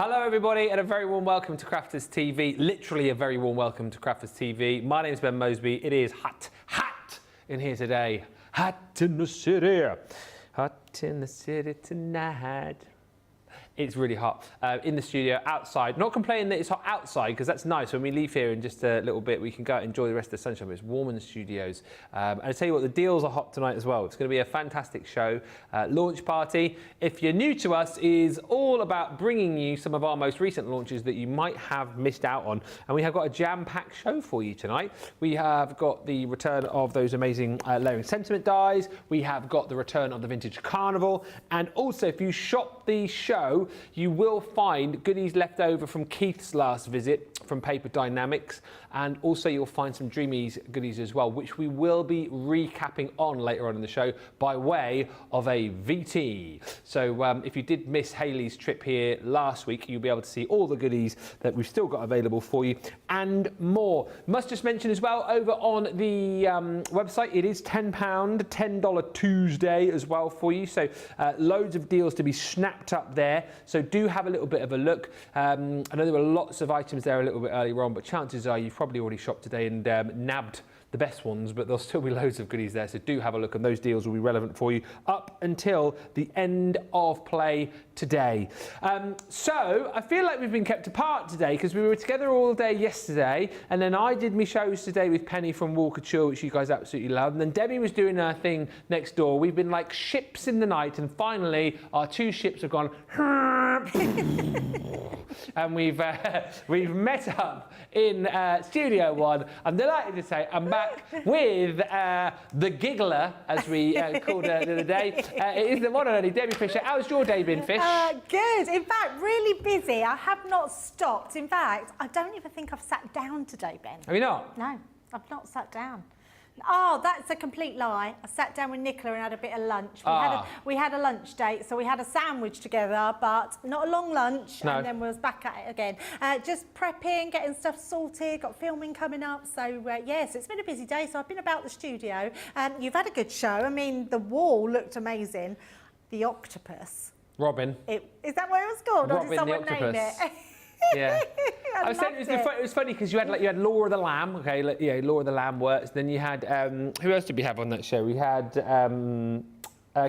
Hello everybody and a very warm welcome to Crafters TV. Literally a very warm welcome to Crafters TV. My name is Ben Moseby. It is hot in here today. Hot in the city. Hot in the city tonight. It's really hot in the studio, outside. Not complaining that it's hot outside, because that's nice. When we leave here in just a little bit, we can go out and enjoy the rest of the sunshine, but it's warm in the studios. And I tell you what, the deals are hot tonight as well. It's going to be a fantastic show. Launch party, if you're new to us, is all about bringing you some of our most recent launches that you might have missed out on. And we have got a jam-packed show for you tonight. We have got the return of those amazing layering sentiment dies. We have got the return of the Vintage Carnival. And also, if you shop the show, you will find goodies left over from Keith's last visit from Paper Dienamics, and also you'll find some Dreamees goodies as well, which we will be recapping on later on in the show by way of a VT. So if you did miss Hayley's trip here last week, you'll be able to see all the goodies that we've still got available for you and more. Must just mention as well, over on the website, it is £10, $10 Tuesday as well for you. So loads of deals to be snapped up there. So do have a little bit of a look. I know there were lots of items there a little bit earlier on, but chances are you've probably already shopped today and nabbed the best ones, but there'll still be loads of goodies there, so do have a look, and those deals will be relevant for you up until the end of play today. So I feel like we've been kept apart today because we were together all day yesterday, and then I did my shows today with Penny from Water-Reactive, which you guys absolutely love, and then Debbie was doing her thing next door. We've been like ships in the night, and finally our two ships have gone and we've met up in Studio One. I'm delighted to say I'm back with the giggler, as we called her the other day. It is the one and only Debbie Fisher. How's your day been, Fish? Good. In fact, really busy. I have not stopped. In fact, I don't even think I've sat down today, Ben. Have you not? No, I've not sat down. Oh, that's a complete lie. I sat down with Nicola and had a bit of lunch. We had a lunch date, so we had a sandwich together, but not a long lunch, no. And then we was back at it again. Just prepping, getting stuff sorted, got filming coming up, so yes, it's been a busy day, so I've been about the studio. You've had a good show. I mean, the wall looked amazing. The octopus. Robin. Is that what it was called, Robin, or did someone name it? Yeah. I was saying it was funny because you had Laura the Lamb, okay, yeah, Laura the Lamb works. Then you had who else did we have on that show? We had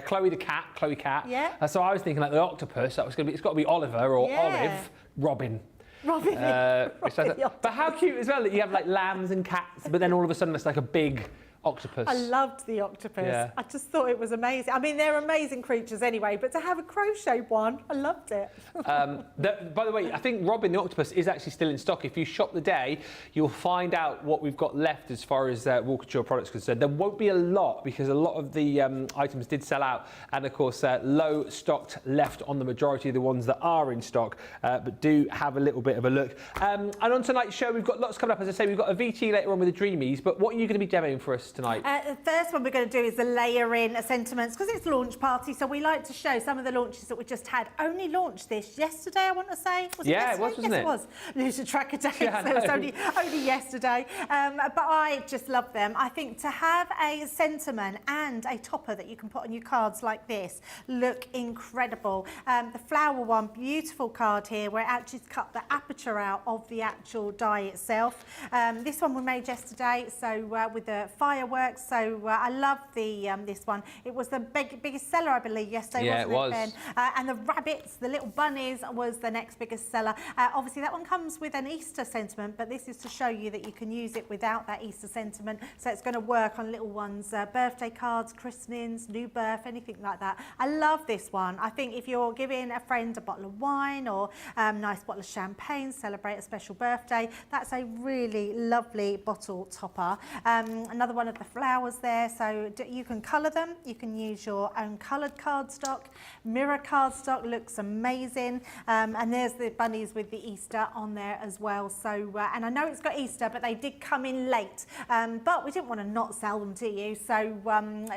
Chloe Cat. Yeah. So I was thinking like the octopus. That was gonna be. It's got to be Oliver or Olive. Robin. Robin. But how cute as well that you have like lambs and cats, but then all of a sudden it's like a big octopus. I loved the octopus. Yeah. I just thought it was amazing. I mean, they're amazing creatures anyway, but to have a crochet one, I loved it. By the way, I think Robin the octopus is actually still in stock. If you shop the day, you'll find out what we've got left as far as Water-Reactive products concerned. There won't be a lot because a lot of the items did sell out, and of course low stocked left on the majority of the ones that are in stock, but do have a little bit of a look. And on tonight's show, we've got lots coming up. As I say, we've got a VT later on with the Dreamees, but what are you going to be demoing for us tonight? The first one we're going to do is the layering sentiments, because it's launch party, so we like to show some of the launches that we just had. Only launched this yesterday, I want to say. Was it yesterday? Wasn't it? Yes, it was. Lose a track of days, yeah, so it was only yesterday. But I just love them. I think to have a sentiment and a topper that you can put on your cards like this look incredible. The flower one, beautiful card here, where it actually cut the aperture out of the actual die itself. This one we made yesterday, so with the fireworks. So I love the this one. It was the biggest seller, I believe, yesterday, yeah, wasn't it, Ben? And the rabbits, the little bunnies, was the next biggest seller. Obviously, that one comes with an Easter sentiment, but this is to show you that you can use it without that Easter sentiment. So it's going to work on little ones, birthday cards, christenings, new birth, anything like that. I love this one. I think if you're giving a friend a bottle of wine or a nice bottle of champagne, celebrate a special birthday, that's a really lovely bottle topper. Another one of the flowers there, so you can colour them, you can use your own coloured cardstock. Mirror cardstock looks amazing, and there's the bunnies with the Easter on there as well. So and I know it's got Easter, but they did come in late, but we didn't want to not sell them to you, so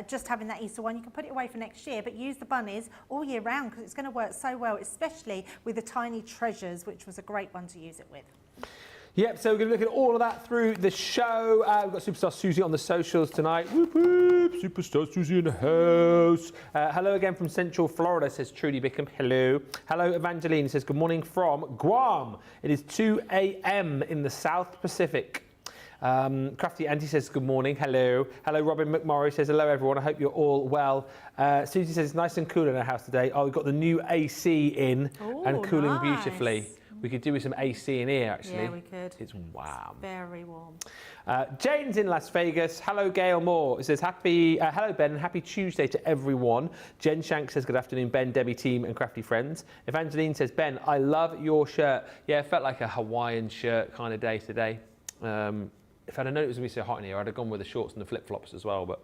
just having that Easter one, you can put it away for next year, but use the bunnies all year round because it's going to work so well, especially with the tiny treasures, which was a great one to use it with. Yep, so we're going to look at all of that through the show. We've got Superstar Susie on the socials tonight. Whoop, whoop, Superstar Susie in the house. Hello again from Central Florida, says Trudy Bickham. Hello. Hello, Evangeline says, good morning from Guam. It is 2 a.m. in the South Pacific. Crafty Auntie says, good morning. Hello. Hello, Robin McMurray says, hello, everyone. I hope you're all well. Susie says, it's nice and cool in our house today. Oh, we've got the new AC in and cooling beautifully. We could do with some AC in here, actually. Yeah, we could. It's wow. It's very warm. Jane's in Las Vegas. Hello, Gail Moore. It says, hello, Ben, and happy Tuesday to everyone. Jen Shank says, good afternoon, Ben, Debbie, team, and crafty friends. Evangeline says, Ben, I love your shirt. Yeah, it felt like a Hawaiian shirt kind of day today. If I'd have known it was going to be so hot in here, I'd have gone with the shorts and the flip-flops as well, but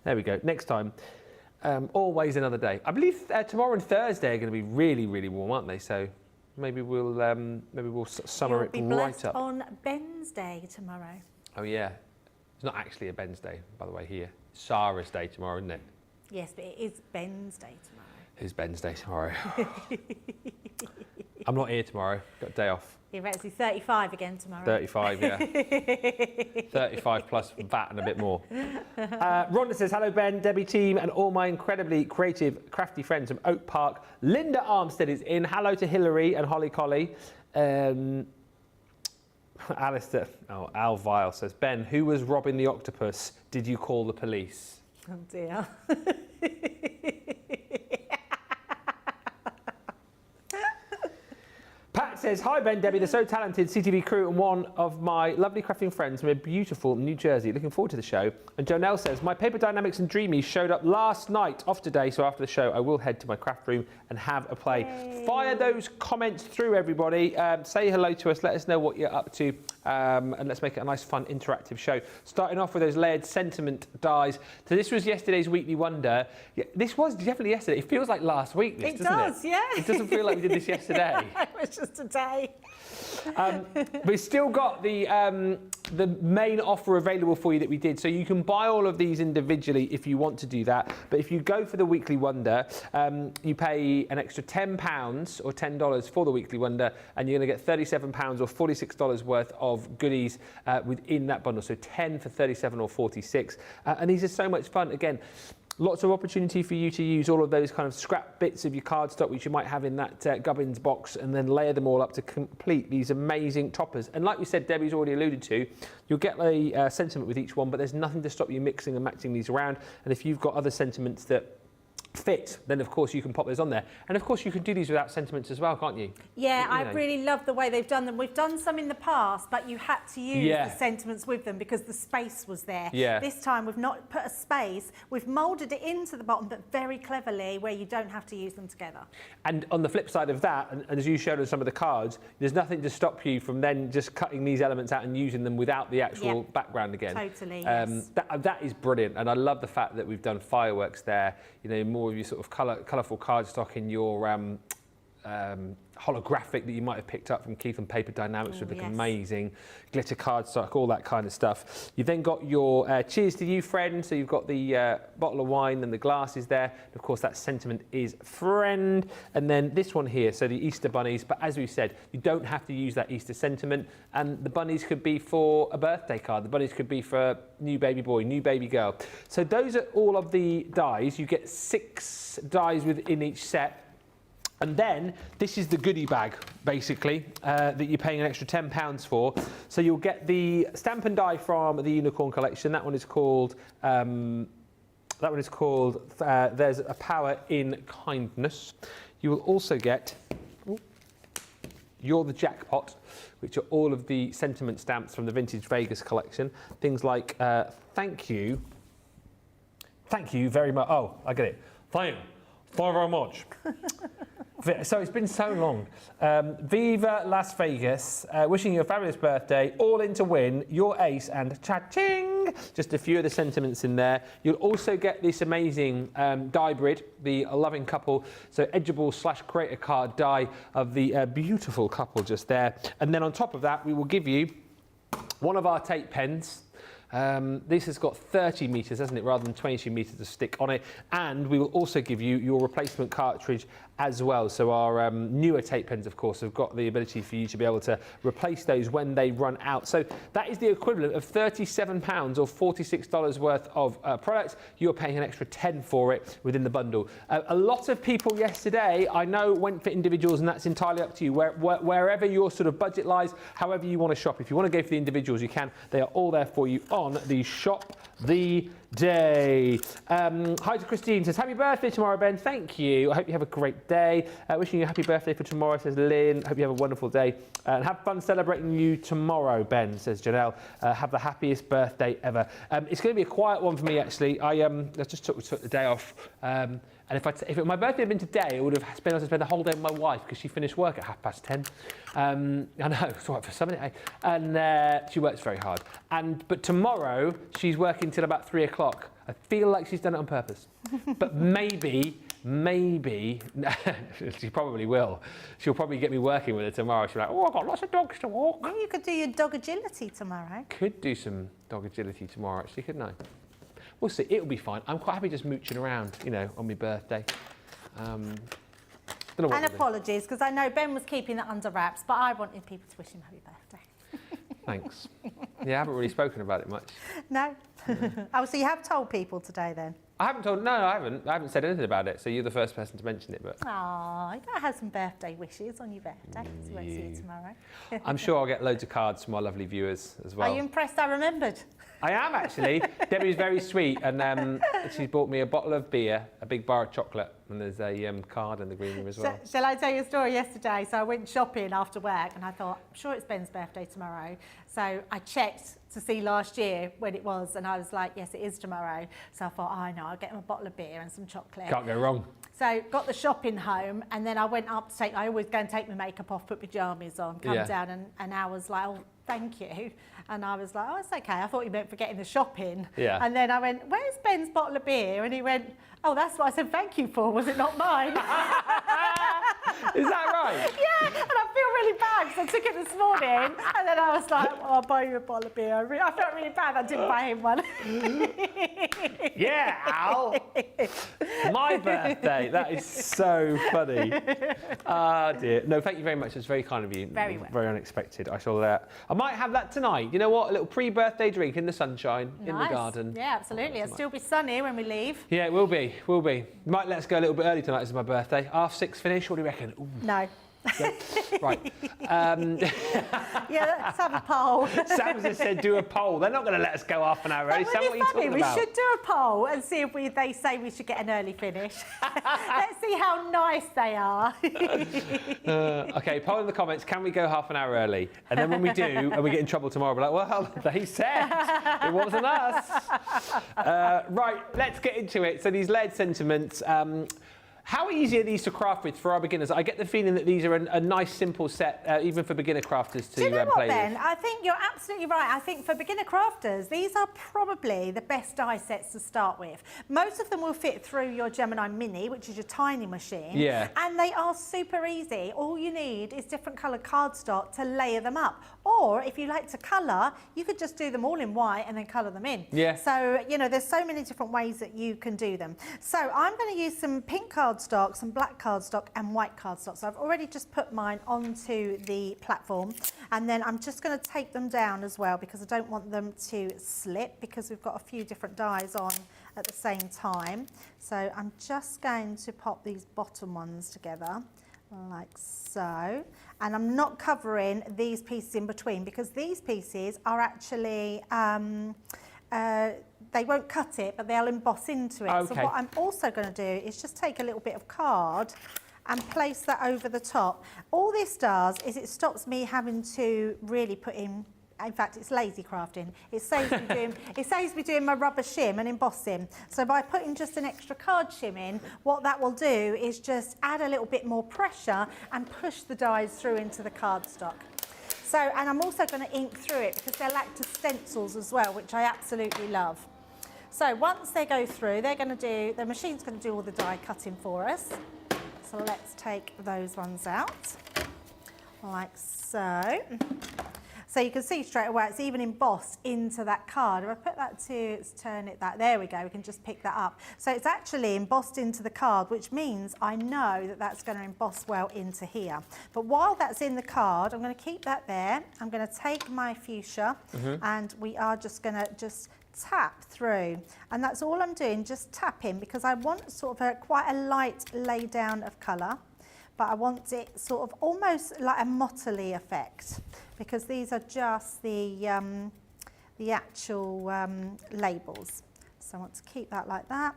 there we go. Next time, always another day. I believe tomorrow and Thursday are going to be really, really warm, aren't they? So maybe we'll summer it right up. On Ben's Day tomorrow. Oh yeah, it's not actually a Ben's Day, by the way. Here, Sarah's Day tomorrow, isn't it? Yes, but it is Ben's Day tomorrow. It's Ben's Day tomorrow. I'm not here tomorrow. Got a day off. You're actually 35 again tomorrow. 35, yeah. 35 plus VAT and a bit more. Rhonda says, hello, Ben, Debbie team, and all my incredibly creative, crafty friends from Oak Park. Linda Armstead is in. Hello to Hillary and Holly Collie. Alistair, Al Vile says, Ben, who was robbing the octopus? Did you call the police? Oh, dear. Pat says, hi Ben, Debbie, the so talented CTV crew and one of my lovely crafting friends from a beautiful New Jersey. Looking forward to the show. And Jonelle says, my paper Dienamics and Dreamees showed up last night, off today, so after the show I will head to my craft room and have a play. Yay. Fire those comments through, everybody. Say hello to us, let us know what you're up to, and let's make it a nice, fun, interactive show. Starting off with those layered sentiment dies. So this was yesterday's Weekly Wonder. Yeah, this was definitely yesterday. It feels like last week, this, doesn't it? It does, yeah. It doesn't feel like we did this yesterday. It was just a day. We've still got the main offer available for you that we did, so you can buy all of these individually if you want to do that. But if you go for the Weekly Wonder, you pay an extra £10 or $10 for the Weekly Wonder, and you're going to get £37 or $46 worth of goodies within that bundle. So 10 for 37 or 46, and these are so much fun. Again, lots of opportunity for you to use all of those kind of scrap bits of your cardstock which you might have in that Gubbins box, and then layer them all up to complete these amazing toppers. And like we said, Debbie's already alluded to, you'll get a sentiment with each one, but there's nothing to stop you mixing and matching these around. And if you've got other sentiments that fit, then of course you can pop those on there. And of course you can do these without sentiments as well, can't you? Yeah, I really love the way they've done them. We've done some in the past, but you had to use the sentiments with them because the space was there. Yeah. This time we've not put a space, we've moulded it into the bottom, but very cleverly where you don't have to use them together. And on the flip side of that, and as you showed on some of the cards, there's nothing to stop you from then just cutting these elements out and using them without the actual background again. Totally, yes. That is brilliant, and I love the fact that we've done fireworks there, you know, more of your sort of colourful cardstock in your holographic that you might have picked up from Keith and Paper Dienamics would look amazing. Glitter cardstock, all that kind of stuff. You've then got your cheers to you, friend. So you've got the bottle of wine and the glasses there. And of course, that sentiment is friend. And then this one here, so the Easter bunnies. But as we said, you don't have to use that Easter sentiment. And the bunnies could be for a birthday card. The bunnies could be for a new baby boy, new baby girl. So those are all of the dies. You get 6 dies within each set. And then this is the goodie bag, basically, that you're paying an extra £10 for. So you'll get the stamp and die from the Unicorn Collection. That one is called. There's a Power in Kindness. You will also get. You're the Jackpot, which are all of the sentiment stamps from the Vintage Vegas collection. Things like thank you very much. Oh, I get it. Thank you very much. So it's been so long. Viva Las Vegas, wishing you a fabulous birthday, all in to win, your ace and cha-ching. Just a few of the sentiments in there. You'll also get this amazing die grid, the loving couple, so edgeable / creator card die of the beautiful couple just there. And then on top of that, we will give you one of our tape pens. This has got 30 metres, hasn't it, rather than 22 metres to stick on it. And we will also give you your replacement cartridge as well. So our newer tape pens, of course, have got the ability for you to be able to replace those when they run out. So that is the equivalent of £37 or $46 worth of products. You're paying an extra 10 for it within the bundle. A lot of people yesterday, I know, went for individuals, and that's entirely up to you. Wherever your sort of budget lies, however you want to shop. If you want to go for the individuals, you can. They are all there for you on the Shop the Day. Hi to Christine, says, happy birthday tomorrow, Ben. Thank you. I hope you have a great day. Wishing you a happy birthday for tomorrow, says Lynn. Hope you have a wonderful day. And have fun celebrating you tomorrow, Ben, says Janelle. Have the happiest birthday ever. It's going to be a quiet one for me, actually. I just took the day off. And if my birthday had been today, I would have been able to spend the whole day with my wife because she finished work at 10:30. I know, it's all right for somebody. And she works very hard. But tomorrow, she's working till about 3 o'clock. I feel like she's done it on purpose. But maybe, she probably will. She'll probably get me working with her tomorrow. She'll be like, oh, I've got lots of dogs to walk. Well, you could do your dog agility tomorrow. Could do some dog agility tomorrow, actually, couldn't I? We'll see. It'll be fine. I'm quite happy just mooching around, you know, on my birthday. Don't know what and apologies, because I know Ben was keeping that under wraps, but I wanted people to wish him happy birthday. Thanks. Yeah, I haven't really spoken about it much. No? Oh, so you have told people today then? I haven't told, no, I haven't. I haven't said anything about it, so you're the first person to mention it. But Oh, you gotta have some birthday wishes on your birthday, so we won't see you tomorrow. I'm sure I'll get loads of cards from our lovely viewers as well. Are you impressed I remembered? I am, actually. Debbie's very sweet, and she's bought me a bottle of beer, a big bar of chocolate, and there's a card in the green room as well. Shall I tell you a story yesterday? So I went shopping after work, and I thought, I'm sure it's Ben's birthday tomorrow. So I checked to see last year when it was, and I was like, yes, it is tomorrow. So I thought, oh, I know, I'll get him a bottle of beer and some chocolate. Can't go wrong. So got the shopping home, and then I went up to take, I always go and take my makeup off, put my jammies on, come down, and I was like, oh, thank you. And I was like, oh, it's okay. I thought you meant for getting the shopping. Yeah. And then I went, where's Ben's bottle of beer? And he went, oh, that's what I said thank you for. Was it not mine? Is that right? Yeah. And I feel really bad because I took it this morning, and then I was like, oh, I'll buy you a bottle of beer. I felt really bad I didn't buy him one. Yeah, Al. My birthday. That is so funny. Ah, dear. No, thank you very much. It's very kind of you. Very well. Very unexpected. I might have that tonight. You know what? A little pre-birthday drink in the sunshine, in the garden. Yeah, absolutely. It'll still be sunny when we leave. Yeah, it will be. Will be. Might let us go a little bit early tonight. This is my birthday. 6:30 finish. What do you reckon? Ooh. No. Yeah. Right. Yeah, let's have a poll. Sam just said do a poll. They're not going to let us go half an hour early. Sam, what are you talking about? We should do a poll and see if they say we should get an early finish. Let's see how nice they are. Okay, poll in the comments. Can we go half an hour early? And then when we do, and we get in trouble tomorrow, we're like, well, they said it wasn't us. Right, let's get into it. So these layered sentiments. How easy are these to craft with for our beginners? I get the feeling that these are a nice, simple set, even for beginner crafters to Do you know what, play Ben? with. I think you're absolutely right. I think for beginner crafters, these are probably the best die sets to start with. Most of them will fit through your Gemini Mini, which is your tiny machine. Yeah. And they are super easy. All you need is different coloured cardstock to layer them up. Or if you like to colour, you could just do them all in white and then colour them in. Yeah. So, you know, there's so many different ways that you can do them. So I'm going to use some pink cardstock, some black cardstock and white cardstock. So I've already just put mine onto the platform, and then I'm just going to take them down as well because I don't want them to slip because we've got a few different dies on at the same time. So I'm just going to pop these bottom ones together like so, and I'm not covering these pieces in between because these pieces are actually they won't cut it, but they'll emboss into it. Okay. So what I'm also going to do is just take a little bit of card and place that over the top. All this does is it stops me having to really put in fact, it's lazy crafting. It saves me doing my rubber shim and embossing. So by putting just an extra card shim in, what that will do is just add a little bit more pressure and push the dies through into the cardstock. So, and I'm also going to ink through it because they're lacquer stencils as well, which I absolutely love. So once they go through, the machine's going to do all the die cutting for us. So let's take those ones out, like so. So you can see straight away it's even embossed into that card. If I put that to, let's turn it that, there we go, we can just pick that up. So it's actually embossed into the card, which means I know that that's going to emboss well into here. But while that's in the card, I'm going to keep that there. I'm going to take my fuchsia and we are just going to tap through, and that's all I'm doing, just tapping, because I want sort of quite a light lay down of colour, but I want it sort of almost like a mottly effect, because these are just the actual labels. So I want to keep that like that.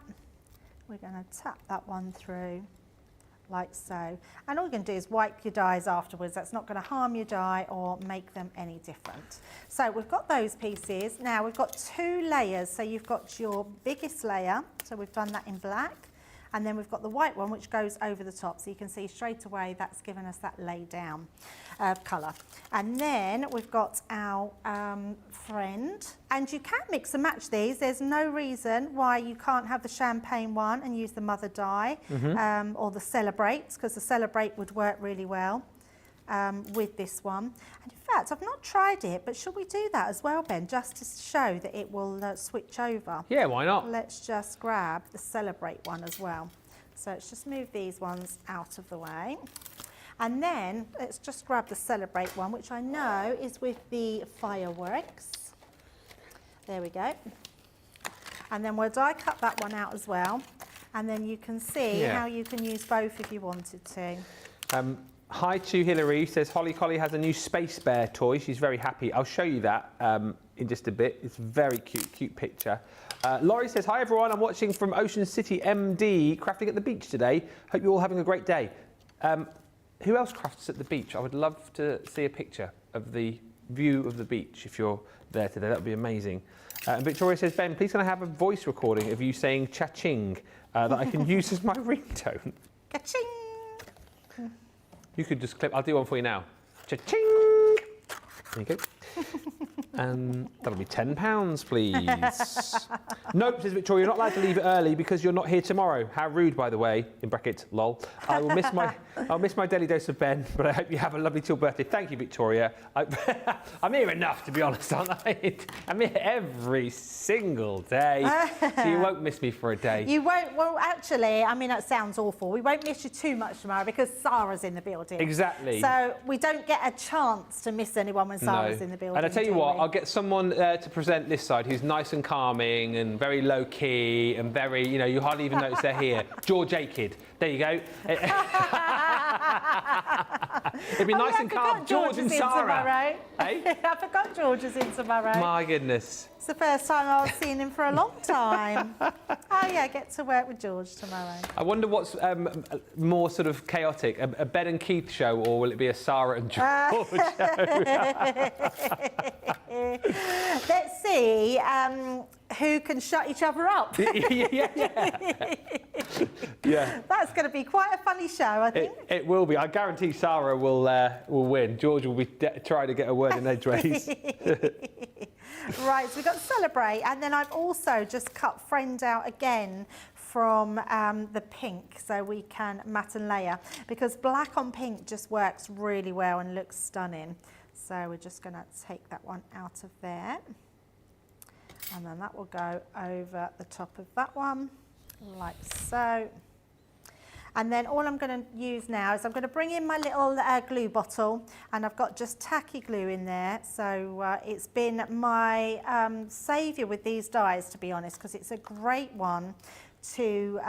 We're going to tap that one through like so, and all you're going to do is wipe your dies afterwards. That's not going to harm your die or make them any different. So we've got those pieces. Now we've got 2 layers, so you've got your biggest layer, so we've done that in black, and then we've got the white one which goes over the top, so you can see straight away that's given us that lay down colour. And then we've got our friend, and you can mix and match these. There's no reason why you can't have the champagne one and use the mother die or the celebrate, because the celebrate would work really well with this one. And in fact, I've not tried it, but should we do that as well, Ben, just to show that it will switch over? Yeah, why not? Let's just grab the celebrate one as well. So let's just move these ones out of the way. And then let's just grab the celebrate one, which I know is with the fireworks. There we go. And then we'll die cut that one out as well. And then you can see how you can use both if you wanted to. Hi to Hilary, says Holly Collie has a new Space Bear toy. She's very happy. I'll show you that in just a bit. It's very cute picture. Laurie says, hi everyone, I'm watching from Ocean City MD, crafting at the beach today. Hope you're all having a great day. Who else crafts at the beach? I would love to see a picture of the view of the beach if you're there today. That would be amazing. And Victoria says, Ben, please can I have a voice recording of you saying cha-ching that I can use as my ringtone? Ka-ching! You could just clip, I'll do one for you now. Cha-ching! There you go. And that'll be £10, please. Nope, says Victoria, you're not allowed to leave early because you're not here tomorrow. How rude, by the way, in brackets, lol. I'll miss my daily dose of Ben, but I hope you have a lovely till birthday. Thank you, Victoria. I'm here enough, to be honest, aren't I? I'm here every single day, so you won't miss me for a day. You won't, well, actually, I mean, that sounds awful. We won't miss you too much tomorrow because Sarah's in the building. Exactly. So we don't get a chance to miss anyone when Sarah's in the building. And I tell you what, I'll get someone to present this side who's nice and calming and very low key and very, you know, you hardly even notice they're here. George Akid. There you go. It'd be nice and calm. George and Sarah. Hey? I forgot George is in tomorrow. My goodness. It's the first time I've seen him for a long time. Oh yeah, I get to work with George tomorrow. I wonder what's more sort of chaotic, a Ben and Keith show, or will it be a Sarah and George show? Let's see who can shut each other up. Yeah. That's going to be quite a funny show, I think. It will be. I guarantee Sarah will win. George will be trying to get a word in edgeways. Right, so we've got Celebrate, and then I've also just cut Friend out again from the pink, so we can matte and layer, because black on pink just works really well and looks stunning. So we're just going to take that one out of there, and then that will go over the top of that one, like so. And then all I'm going to use now is I'm going to bring in my little glue bottle, and I've got just tacky glue in there. So it's been my saviour with these dies, to be honest, because it's a great one to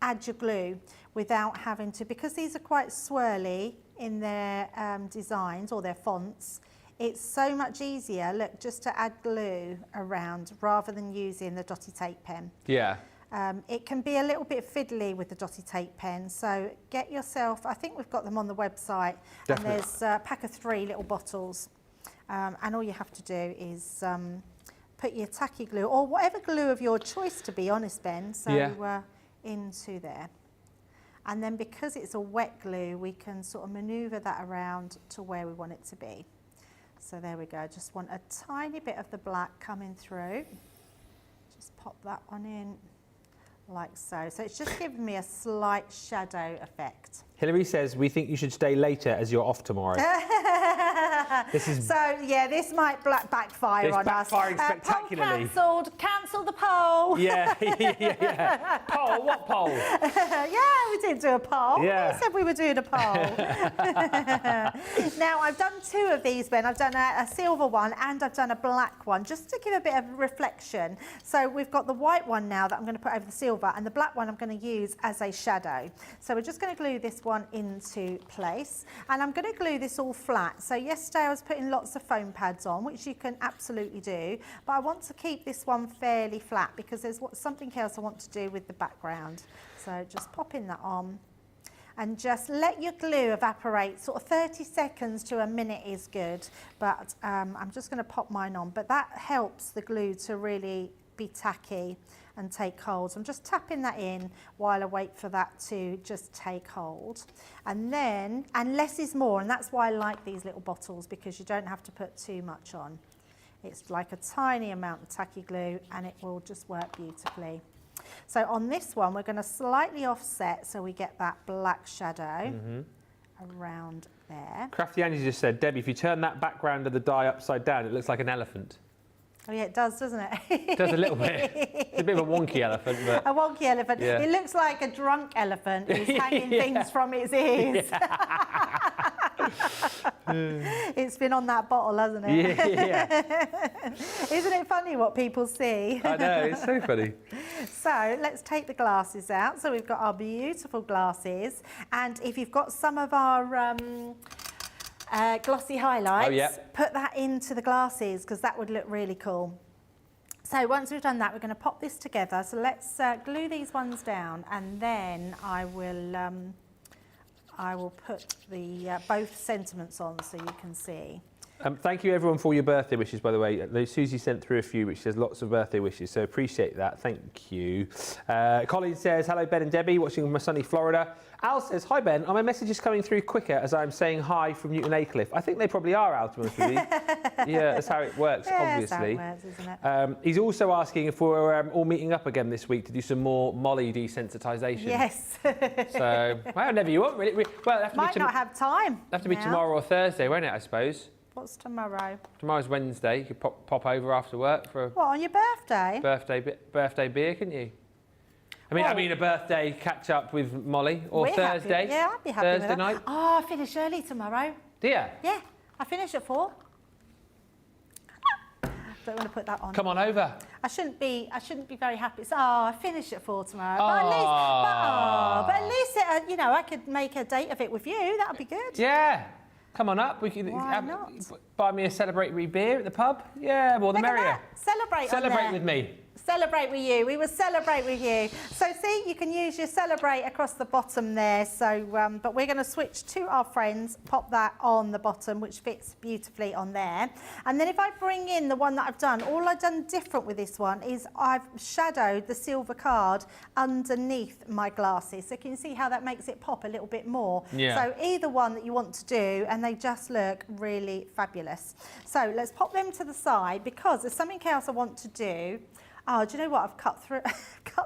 add your glue without having to, because these are quite swirly in their designs or their fonts. It's so much easier, look, just to add glue around rather than using the dotty tape pen. Yeah. It can be a little bit fiddly with the dotty tape pen, so get yourself, I think we've got them on the website, Definitely. And there's a pack of 3 little bottles, and all you have to do is put your tacky glue, or whatever glue of your choice, to be honest, Ben, so into there. And then because it's a wet glue, we can sort of manoeuvre that around to where we want it to be. So there we go, just want a tiny bit of the black coming through. Just pop that one in. Like so. So it's just giving me a slight shadow effect. Hilary says, we think you should stay later as you're off tomorrow. This is So yeah, this might backfire It's on backfiring us. spectacularly. Poll cancelled. Cancel the poll. yeah. Poll? What poll? Yeah, we did do a poll. Yeah. We said we were doing a poll. Now, I've done 2 of these, Ben. I've done a silver one and I've done a black one, just to give a bit of reflection. So we've got the white one now that I'm going to put over the silver, and the black one I'm going to use as a shadow. So we're just going to glue this one into place, and I'm going to glue this all flat. So yesterday I was putting lots of foam pads on, which you can absolutely do, but I want to keep this one fairly flat because there's something else I want to do with the background. So just popping that on. And just let your glue evaporate, sort of 30 seconds to a minute is good, but I'm just going to pop mine on. But that helps the glue to really be tacky and take hold. So I'm just tapping that in while I wait for that to just take hold. And then, and less is more, and that's why I like these little bottles, because you don't have to put too much on. It's like a tiny amount of tacky glue and it will just work beautifully. So on this one, we're going to slightly offset so we get that black shadow around there. Crafty Angie just said, Debbie, if you turn that background of the die upside down, it looks like an elephant. Oh yeah, it does, doesn't it? It does a little bit. It's a bit of a wonky elephant, but... A wonky elephant. Yeah. It looks like a drunk elephant who's hanging things from its ears. It's been on that bottle, hasn't it? Yeah. Isn't it funny what people see? I know, it's so funny. So let's take the glasses out. So we've got our beautiful glasses, and if you've got some of our glossy highlights, put that into the glasses because that would look really cool. So once we've done that, we're going to pop this together. So let's glue these ones down, and then I will put the both sentiments on so you can see. Thank you everyone for your birthday wishes, by the way. Susie sent through a few, which says lots of birthday wishes, so appreciate that. Thank you. Colin says, hello Ben and Debbie, watching from sunny Florida. Al says, hi Ben, are my messages coming through quicker as I'm saying hi from Newton Aycliffe? I think they probably are, Al, to be honest with you. Yeah, that's how it works, obviously. That's how it works, isn't it? He's also asking if we're all meeting up again this week to do some more Molly desensitisation. Yes. So, well, whenever you want, really. Well, it'll Might not have time. It'll have to be tomorrow or Thursday, won't it, I suppose? What's tomorrow? Tomorrow's Wednesday. You could pop over after work for a What, on your birthday? birthday beer, couldn't you? I mean a birthday catch up with Molly, or We're Thursday. Happy. Yeah, I'd be happy Thursday with that. night. Oh, I finish early tomorrow. Do you? Yeah, I finish at 4. Don't want to put that on. Come on over. I shouldn't be very happy. So, I finish at 4 tomorrow. But at least it, you know, I could make a date of it with you. That would be good. Yeah. Come on up. We can buy me a celebratory beer at the pub. Yeah, more the merrier. Celebrate with me. Celebrate with you. We will celebrate with you. So see, you can use your celebrate across the bottom there. So, but we're going to switch to our friends, pop that on the bottom, which fits beautifully on there. And then if I bring in the one that I've done, all I've done different with this one is I've shadowed the silver card underneath my glasses. So can you see how that makes it pop a little bit more? Yeah. So either one that you want to do, and they just look really fabulous. So let's pop them to the side because there's something else I want to do. Oh, do you know what? I've cut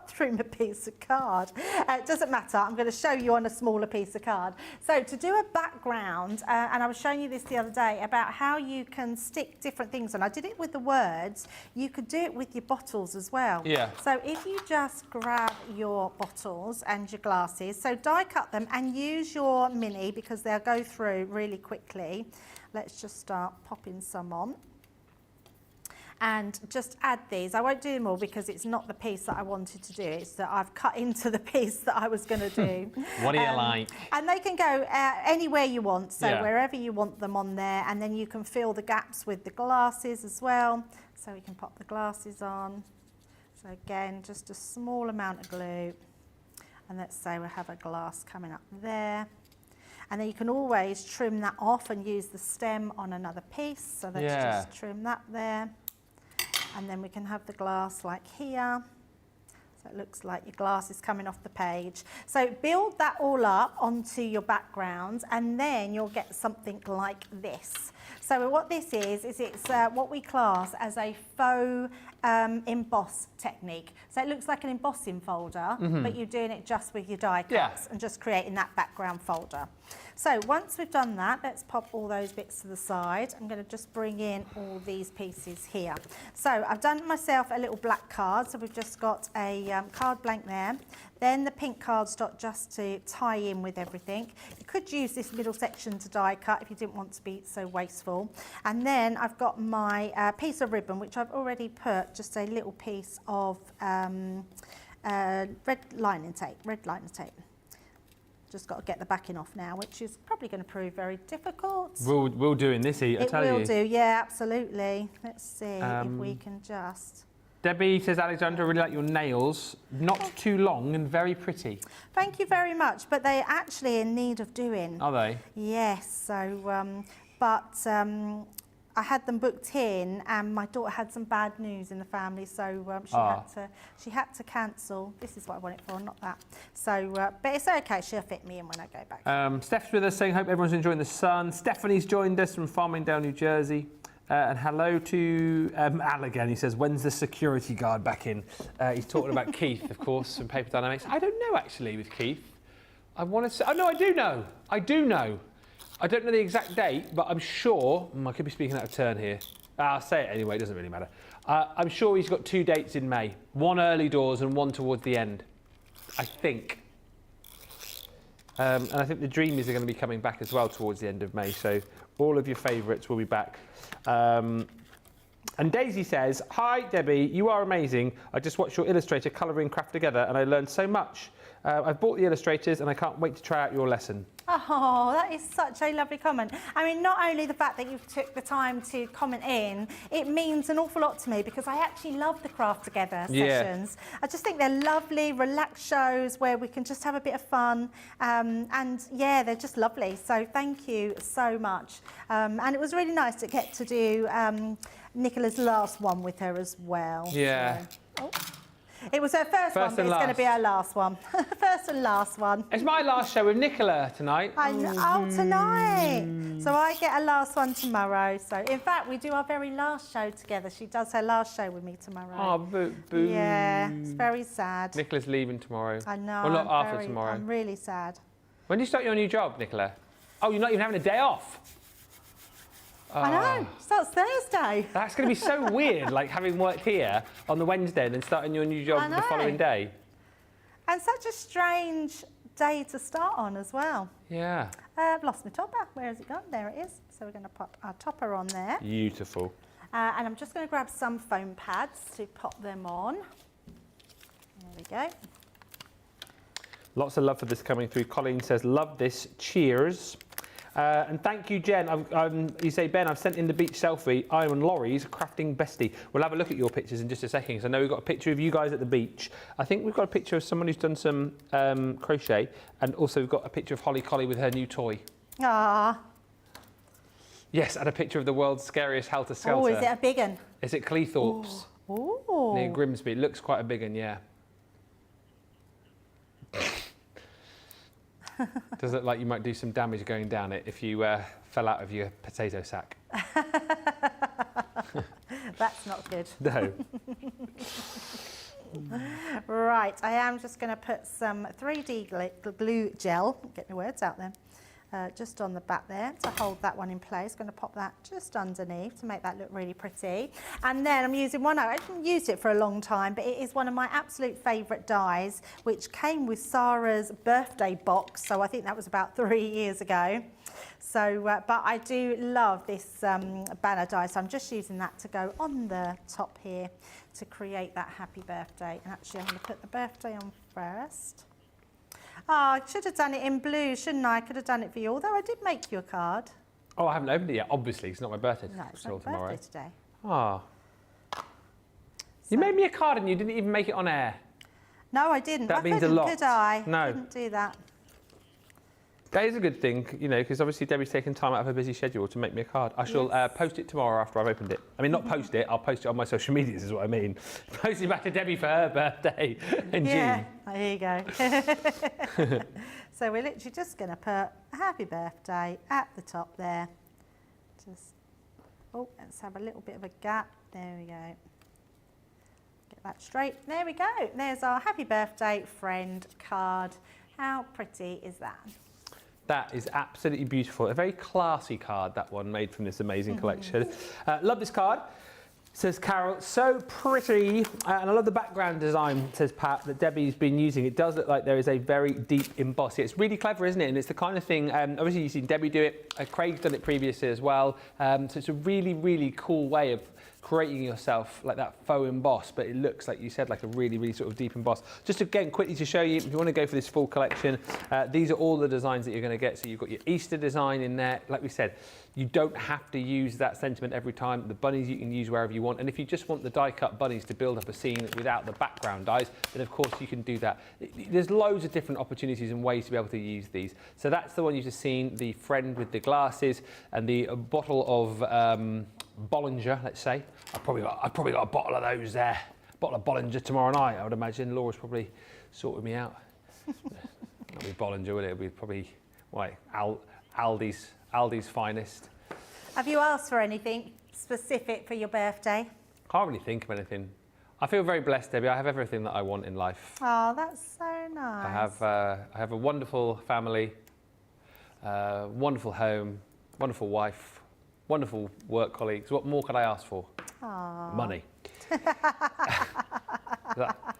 through my piece of card. It doesn't matter. I'm going to show you on a smaller piece of card. So to do a background, and I was showing you this the other day about how you can stick different things on. I did it with the words. You could do it with your bottles as well. Yeah. So if you just grab your bottles and your glasses, so die cut them and use your mini because they'll go through really quickly. Let's just start popping some on. And just add these. I won't do them all because it's not the piece that I wanted to do. It's that I've cut into the piece that I was going to do. What do you like? And they can go anywhere you want, so wherever you want them on there. And then you can fill the gaps with the glasses as well. So we can pop the glasses on. So again, just a small amount of glue. And let's say we have a glass coming up there. And then you can always trim that off and use the stem on another piece. So let's just trim that there. And then we can have the glass like here. So it looks like your glass is coming off the page. So build that all up onto your background and then you'll get something like this. So what this is it's what we class as a faux emboss technique. So it looks like an embossing folder, but you're doing it just with your die cuts and just creating that background folder. So once we've done that, let's pop all those bits to the side. I'm going to just bring in all these pieces here. So I've done myself a little black card. So we've just got a card blank there. Then the pink cardstock just to tie in with everything. You could use this middle section to die cut if you didn't want to be so wasteful. And then I've got my piece of ribbon, which I've already put just a little piece of red liner tape. Just got to get the backing off now, which is probably going to prove very difficult. We'll do in this heat, I tell you. It will do, yeah, absolutely. Let's see if we can just... Debbie says, Alexandra, I really like your nails. Not too long and very pretty. Thank you very much, but they're actually in need of doing. Are they? Yes, so, I had them booked in and my daughter had some bad news in the family, so she had to cancel. This is what I want it for, not that. So, but it's okay, she'll fit me in when I go back. Steph's with us saying, hope everyone's enjoying the sun. Stephanie's joined us from Farmingdale, New Jersey. And hello to Al again. He says, when's the security guard back in? He's talking about Keith, of course, from Paper Dynamics. I don't know, actually, with Keith. I want to say... Oh, no, I do know. I do know. I don't know the exact date, but I'm sure... I could be speaking out of turn here. I'll say it anyway. It doesn't really matter. I'm sure he's got 2 dates in May. One early doors and one towards the end. I think. And I think the Dreamees are going to be coming back as well towards the end of May. So all of your favourites will be back. And Daisy says, hi Debbie, you are amazing. I just watched your illustrator colouring craft together and I learned so much. I've bought the illustrators and I can't wait to try out your lesson. Oh, that is such a lovely comment. I mean, not only the fact that you took the time to comment in, it means an awful lot to me because I actually love the craft together sessions. I just think they're lovely, relaxed shows where we can just have a bit of fun. And yeah, they're just lovely. So thank you so much. And it was really nice to get to do Nicola's last one with her as well. Yeah. So, it was her first one, but it's going to be her last one. First and last one. It's my last show with Nicola tonight. Oh, tonight. So I get a last one tomorrow. So, in fact, we do our very last show together. She does her last show with me tomorrow. Oh, boo. Yeah, it's very sad. Nicola's leaving tomorrow. I know. Well, not after tomorrow. I'm really sad. When do you start your new job, Nicola? Oh, you're not even having a day off. I know, starts Thursday. That's going to be so weird, like having worked here on the Wednesday and then starting your new job the following day. And such a strange day to start on as well. Yeah. I've lost my topper. Where has it gone? There it is. So we're going to pop our topper on there. Beautiful. And I'm just going to grab some foam pads to pop them on. There we go. Lots of love for this coming through. Colleen says, love this. Cheers. And thank you, Jen. You say, Ben, I've sent in the beach selfie. I'm on Laurie's crafting bestie. We'll have a look at your pictures in just a second, because I know we've got a picture of you guys at the beach. I think we've got a picture of someone who's done some crochet, and also we've got a picture of Holly Collie with her new toy. Ah. Yes, and a picture of the world's scariest Helter Skelter. Oh, is it a big one? Is it Cleethorpes? Ooh. Near Grimsby. It looks quite a big one, yeah. Does look like you might do some damage going down it if you fell out of your potato sack. That's not good. No. Right, I am just going to put some 3D glue gel, get my words out there, just on the back there to hold that one in place. Going to pop that just underneath to make that look really pretty. And then I'm using one, I haven't used it for a long time, but it is one of my absolute favourite dies, which came with Sarah's birthday box. So I think that was about 3 years ago. So, but I do love this banner die, so I'm just using that to go on the top here to create that happy birthday. And actually I'm going to put the birthday on first. Oh, I should have done it in blue, shouldn't I? I could have done it for you, although I did make you a card. Oh, I haven't opened it yet, obviously. It's not my birthday No, it's till not tomorrow. birthday today. Ah. You made me a card and you didn't even make it on air. No, I didn't. That means a lot. Could I? No. I didn't do that. That is a good thing, you know, because obviously Debbie's taken time out of her busy schedule to make me a card. I shall post it tomorrow after I've opened it. I mean, not post it, I'll post it on my social medias is what I mean. Post it back to Debbie for her birthday in June. There you go. So we're literally just going to put a happy birthday at the top there Just, oh, let's have a little bit of a gap. There we go. Get that straight. There we go. There's our happy birthday friend card. How pretty is that? That is absolutely beautiful. A very classy card, that one, made from this amazing collection. Love this card. Says Carol, so pretty. And I love the background design, says Pat, that Debbie's been using. It does look like there is a very deep emboss. It's really clever, isn't it? And it's the kind of thing, obviously you've seen Debbie do it. Craig's done it previously as well. So it's a really, really cool way of creating yourself like that faux emboss, but it looks, like you said, like a really, really sort of deep emboss. Just again, quickly to show you, if you want to go for this full collection, these are all the designs that you're going to get. So you've got your Easter design in there. Like we said, you don't have to use that sentiment every time. The bunnies you can use wherever you want. And if you just want the die-cut bunnies to build up a scene without the background dies, then of course you can do that. There's loads of different opportunities and ways to be able to use these. So that's the one you've just seen, the friend with the glasses and the bottle of Bollinger, let's say. I've probably got a bottle of those there. A bottle of Bollinger tomorrow night, I would imagine. Laura's probably sorted me out. Not be Bollinger, would it? It'll be probably like Aldi's finest. Have you asked for anything specific for your birthday? Can't really think of anything. I feel very blessed, Debbie. I have everything that I want in life. Oh, that's so nice. I have a wonderful family, wonderful home, wonderful wife, wonderful work colleagues. What more could I ask for? Aww. Money.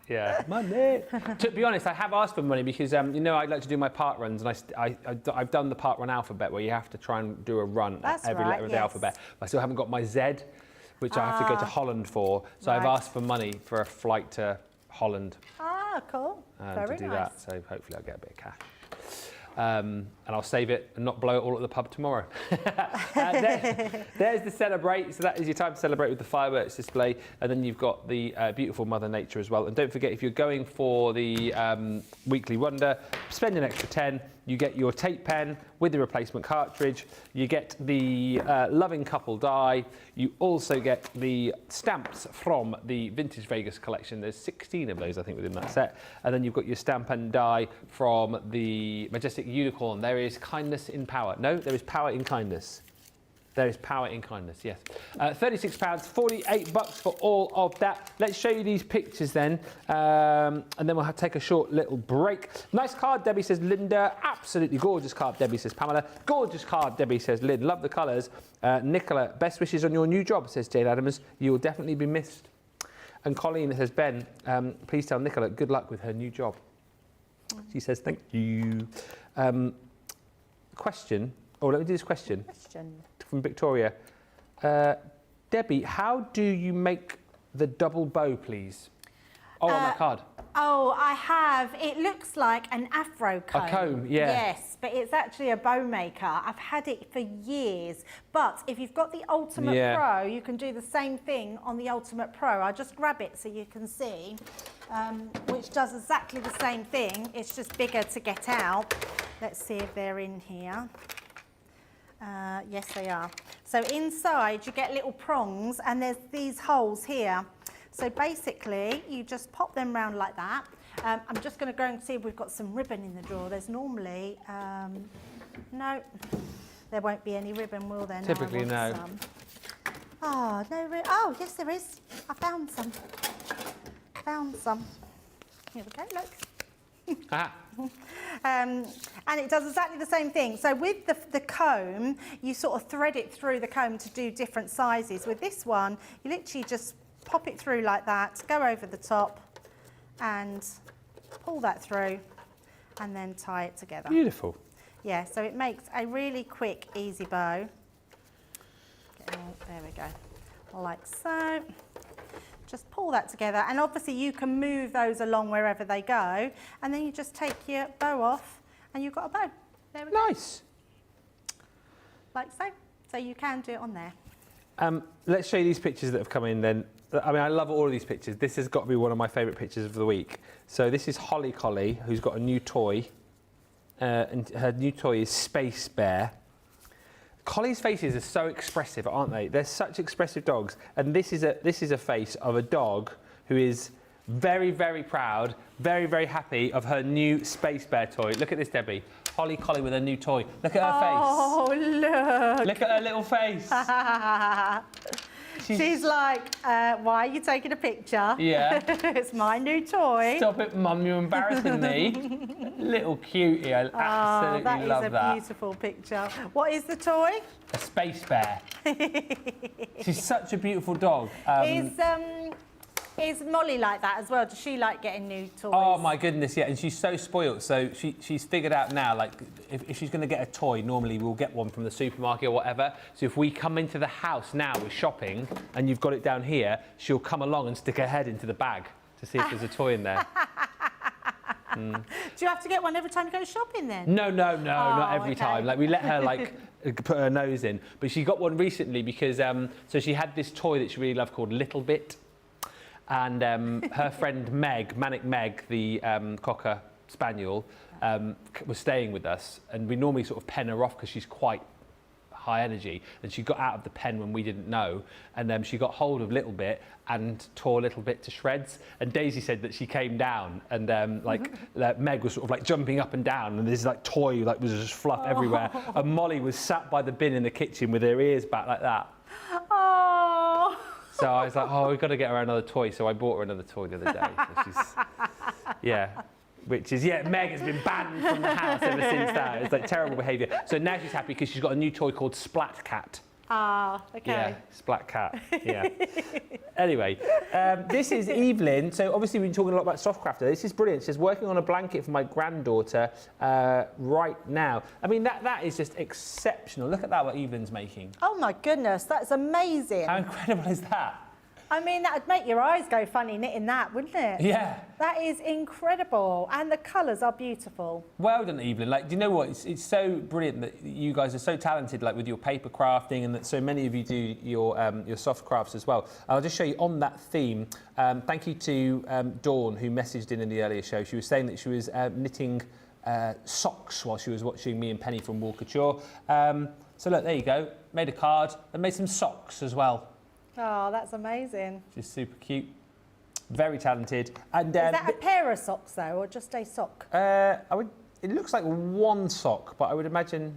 Yeah, money. To be honest, I have asked for money because you know I like to do my part runs, and I've done the part run alphabet where you have to try and do a run at every letter of the alphabet. But I still haven't got my Z, which I have to go to Holland for. So I've asked for money for a flight to Holland. Ah, cool. Very to do nice. that. So hopefully I'll get a bit of cash. And I'll save it and not blow it all at the pub tomorrow. There's the celebrate. So that is your time to celebrate with the fireworks display. And then you've got the beautiful Mother Nature as well. And don't forget, if you're going for the Weekly Wonder, spend an extra 10. You get your tape pen with the replacement cartridge. You get the Loving Couple die. You also get the stamps from the Vintage Vegas collection. There's 16 of those, I think, within that set. And then you've got your stamp and die from the Majestic Unicorn. There is kindness in power. No, there is power in kindness. There is power in kindness, yes. £36, $48 for all of that. Let's show you these pictures then, and then we'll take a short little break. Nice card, Debbie says Linda. Absolutely gorgeous card, Debbie says Pamela. Gorgeous card, Debbie says Lynn. Love the colours. Nicola, best wishes on your new job, says Jane Adams. You will definitely be missed. And Colleen says, Ben, please tell Nicola good luck with her new job. She says, thank you. Question. Oh, let me do this question. From Victoria. Debbie, how do you make the double bow, please? Oh, on that card. Oh, I have. It looks like an afro comb. A comb, yeah. Yes, but it's actually a bow maker. I've had it for years. But if you've got the Ultimate Pro, you can do the same thing on the Ultimate Pro. I'll just grab it so you can see, which does exactly the same thing. It's just bigger to get out. Let's see if they're in here. Yes, they are. So inside you get little prongs and there's these holes here. So basically you just pop them round like that. I'm just going to go and see if we've got some ribbon in the drawer. There's normally, no, there won't be any ribbon, will there? Typically no. Oh, no ribbon. Oh, yes there is. I found some. Found some. Here we go, look. And it does exactly the same thing. So with the comb, you sort of thread it through the comb to do different sizes. With this one, you literally just pop it through like that, go over the top and pull that through and then tie it together. Beautiful. Yeah, so it makes a really quick, easy bow. There we go, like so. Just pull that together, and obviously you can move those along wherever they go, and then you just take your bow off and you've got a bow. There we go. Nice. Like so. So you can do it on there. Let's show you these pictures that have come in then. I mean, I love all of these pictures. This has got to be one of my favourite pictures of the week. So this is Holly Collie, who's got a new toy, and her new toy is Space Bear. Collie's faces are so expressive, aren't they? They're such expressive dogs. And this is a face of a dog who is very, very proud, very, very happy of her new Space Bear toy. Look at this, Debbie. Holly Collie with her new toy. Look at her face. Oh, look. Look at her little face. She's like, why are you taking a picture? Yeah. It's my new toy. Stop it, Mum, you're embarrassing me. Little cutie, I absolutely love that. That is a beautiful picture. What is the toy? A Space Bear. She's such a beautiful dog. Is Molly like that as well? Does she like getting new toys? Oh my goodness, yeah, and she's so spoilt. So she's figured out now, like, if she's going to get a toy, normally we'll get one from the supermarket or whatever. So if we come into the house now with shopping and you've got it down here, she'll come along and stick her head into the bag to see if there's a toy in there. Do you have to get one every time you go shopping then? No, not every time. Like, we let her, like, put her nose in. But she got one recently because, so she had this toy that she really loved called Little Bit. And her friend Meg, Manic Meg, the Cocker Spaniel, was staying with us. And we normally sort of pen her off because she's quite high energy. And she got out of the pen when we didn't know. And she got hold of Little Bit and tore Little Bit to shreds. And Daisy said that she came down and Meg was sort of like jumping up and down. And this like toy like was just fluff everywhere. And Molly was sat by the bin in the kitchen with her ears back like that. Oh. So I was like, oh, we've got to get her another toy. So I bought her another toy the other day. So she's, Meg has been banned from the house ever since that. It's like terrible behaviour. So now she's happy because she's got a new toy called Splat Cat. Ah, okay. Yeah, Splat Cat, yeah. Anyway, this is Evelyn. So obviously we've been talking a lot about Softcrafter. This is brilliant. She says, working on a blanket for my granddaughter right now. I mean, that is just exceptional. Look at that, what Evelyn's making. Oh my goodness, that's amazing. How incredible is that? I mean, that would make your eyes go funny knitting that, wouldn't it? Yeah. That is incredible. And the colours are beautiful. Well done, Evelyn. Like, do you know what? It's so brilliant that you guys are so talented, like with your paper crafting, and that so many of you do your soft crafts as well. I'll just show you on that theme. Thank you to Dawn, who messaged in the earlier show. She was saying that she was knitting socks while she was watching me and Penny from Walkature. So look, there you go. Made a card and made some socks as well. Oh, that's amazing. She's super cute, very talented. And is that a pair of socks though, or just a sock? It looks like one sock, but I would imagine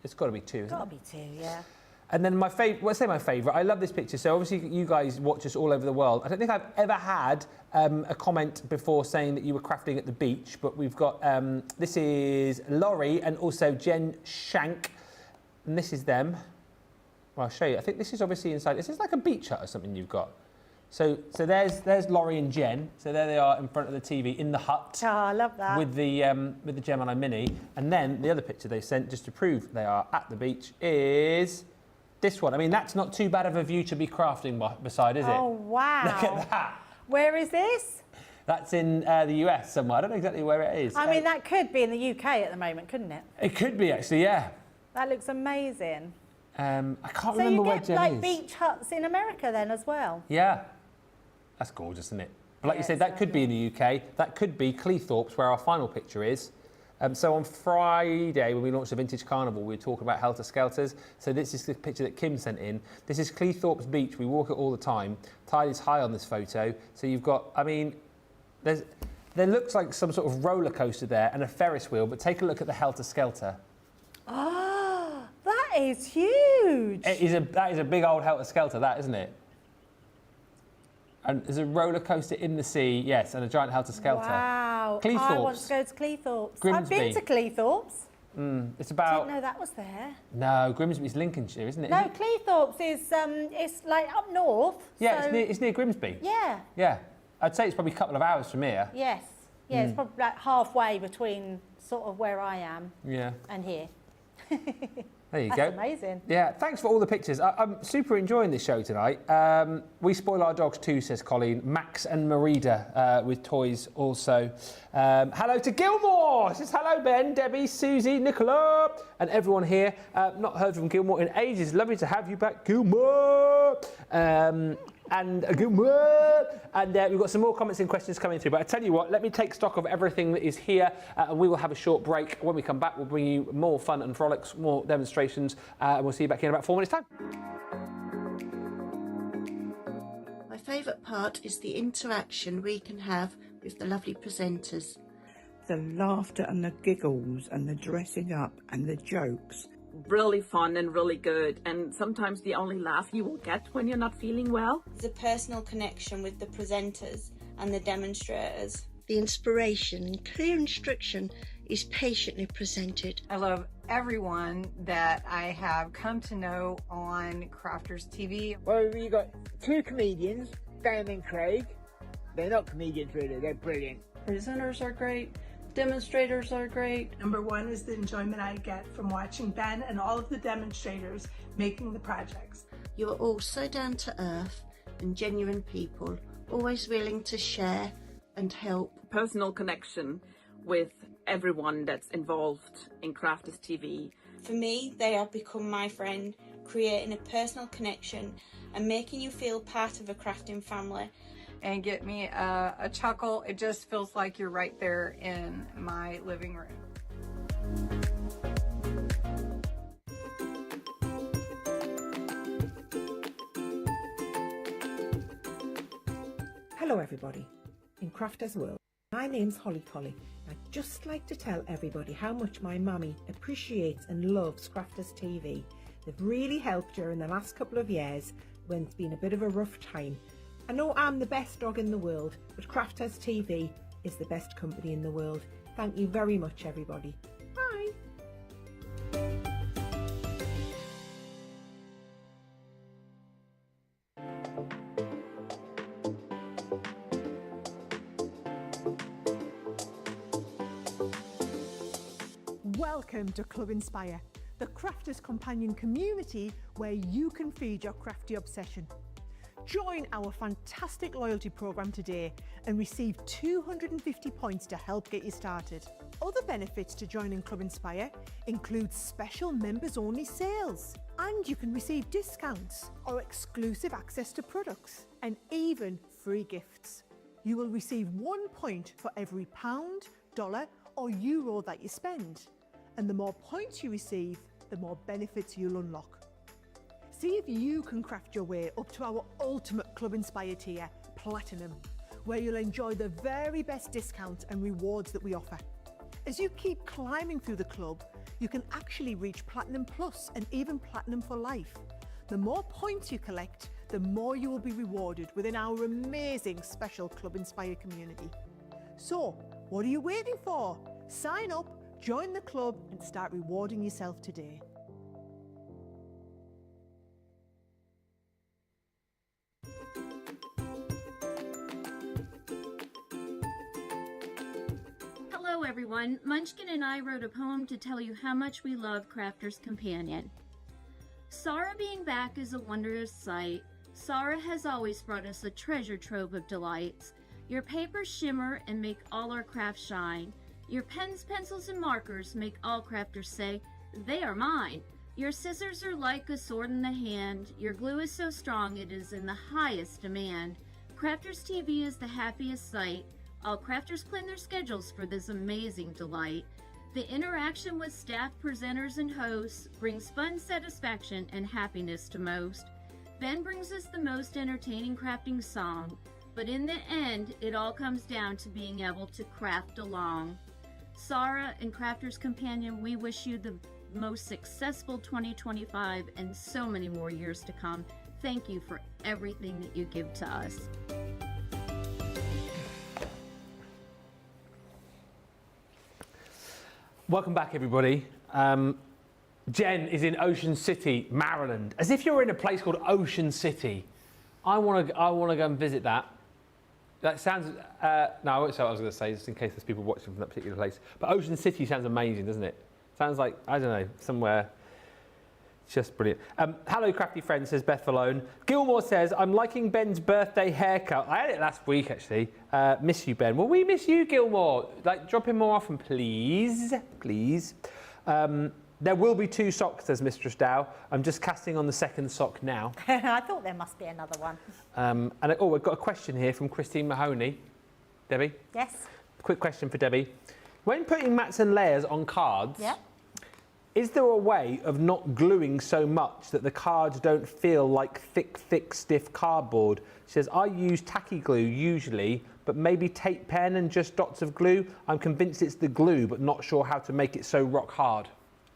it's got to be two. It's got to be two, yeah. And then my favourite. I love this picture. So obviously you guys watch us all over the world. I don't think I've ever had a comment before saying that you were crafting at the beach, but we've got this is Laurie and also Jen Shank, and this is them. Well, I'll show you. I think this is obviously inside. This is like a beach hut or something you've got. So there's Laurie and Jen. So there they are in front of the TV in the hut. Oh, I love that. With the Gemini Mini. And then the other picture they sent just to prove they are at the beach is this one. I mean, that's not too bad of a view to be crafting beside, is it? Oh, wow. Look at that. Where is this? That's in the US somewhere. I don't know exactly where it is. I mean, that could be in the UK at the moment, couldn't it? It could be, actually, yeah. That looks amazing. I can't remember where Jen is. So you get like beach huts in America then as well? Yeah. That's gorgeous, isn't it? But like you said, that could be in the UK. That could be Cleethorpes, where our final picture is. So on Friday, when we launched the Vintage Carnival, we were talking about Helter Skelters. So this is the picture that Kim sent in. This is Cleethorpes Beach. We walk it all the time. Tide is high on this photo. So you've got, I mean, there looks like some sort of roller coaster there and a Ferris wheel, but take a look at the Helter Skelter. Oh, that is huge. That is a big old Helter Skelter, that, isn't it? And there's a roller coaster in the sea, yes, and a giant Helter Skelter. Wow. Cleethorpes. I want to go to Cleethorpes. Grimsby. I've been to Cleethorpes. It's about... Didn't know that was there. No, Grimsby's Lincolnshire, isn't it? No, Cleethorpes is it's like up north. Yeah, so... it's near Grimsby. Yeah. Yeah. I'd say it's probably a couple of hours from here. Yes. Yeah, it's probably like halfway between sort of where I am and here. There you go. That's amazing. Yeah, thanks for all the pictures. I'm super enjoying this show tonight. We spoil our dogs too, says Colleen. Max and Marida with toys also. Hello to Gilmore. Says hello, Ben, Debbie, Susie, Nicola, and everyone here. Not heard from Gilmore in ages. Lovely to have you back, Gilmore. And we've got some more comments and questions coming through. But I tell you what, let me take stock of everything that is here, and we will have a short break. When we come back, we'll bring you more fun and frolics, more demonstrations, and we'll see you back here in about 4 minutes' time. My favourite part is the interaction we can have with the lovely presenters. The laughter and the giggles and the dressing up and the jokes. Really fun and really good, and sometimes the only laugh you will get when you're not feeling well. The personal connection with the presenters and the demonstrators. The inspiration and clear instruction is patiently presented. I love everyone that I have come to know on Crafters TV. Well, you got two comedians, Dan and Craig. They're not comedians really, they're brilliant. Presenters are great. Demonstrators are great. Number one is the enjoyment I get from watching Ben and all of the demonstrators making the projects. You are all so down to earth and genuine people, always willing to share and help. Personal connection with everyone that's involved in Crafters TV. For me, they have become my friend, creating a personal connection and making you feel part of a crafting family. And get me a chuckle. It just feels like you're right there in my living room. Hello everybody, in Crafters World. My name's Holly Collie. I'd just like to tell everybody how much my mummy appreciates and loves Crafters TV. They've really helped during the last couple of years when it's been a bit of a rough time. I know I'm the best dog in the world, but Crafters TV is the best company in the world. Thank you very much, everybody. Bye. Welcome to Club Inspire, the Crafters Companion community where you can feed your crafty obsession. Join our fantastic loyalty program today and receive 250 points to help get you started. Other benefits to joining Club Inspire include special members-only sales, and you can receive discounts or exclusive access to products, and even free gifts. You will receive 1 point for every pound, dollar or euro that you spend, and the more points you receive, the more benefits you'll unlock. See if you can craft your way up to our ultimate Club Inspire tier, Platinum, where you'll enjoy the very best discounts and rewards that we offer. As you keep climbing through the club, you can actually reach Platinum Plus and even Platinum for life. The more points you collect, the more you will be rewarded within our amazing special Club Inspire community. So, what are you waiting for? Sign up, join the club and start rewarding yourself today. Hello everyone, Munchkin and I wrote a poem to tell you how much we love Crafters Companion. Sarah being back is a wondrous sight. Sarah has always brought us a treasure trove of delights. Your papers shimmer and make all our crafts shine. Your pens, pencils, and markers make all crafters say, they are mine. Your scissors are like a sword in the hand. Your glue is so strong it is in the highest demand. Crafters TV is the happiest sight. All crafters plan their schedules for this amazing delight. The interaction with staff, presenters, and hosts brings fun, satisfaction, and happiness to most. Ben brings us the most entertaining crafting song, but in the end, it all comes down to being able to craft along. Sarah and Crafters Companion, we wish you the most successful 2025 and so many more years to come. Thank you for everything that you give to us. Welcome back, everybody. Jen is in Ocean City, Maryland. As if you're in a place called Ocean City. I want to go and visit that. That sounds, no, that's what I was going to say, just in case there's people watching from that particular place. But Ocean City sounds amazing, doesn't it? Sounds like, I don't know, somewhere just brilliant. Hello, crafty friends, says Beth Malone. Gilmore says, I'm liking Ben's birthday haircut. I had it last week, actually. Miss you, Ben. Well, we miss you, Gilmore. Like, drop in more often, please. Please. There will be 2 socks, says Mistress Dow. I'm just casting on the second sock now. I thought there must be another one. We've got a question here from Christine Mahoney. Debbie? Yes? Quick question for Debbie. When putting mats and layers on cards, yep. Is there a way of not gluing so much that the cards don't feel like thick, stiff cardboard? She says, I use tacky glue usually, but maybe tape pen and just dots of glue. I'm convinced it's the glue, but not sure how to make it so rock hard.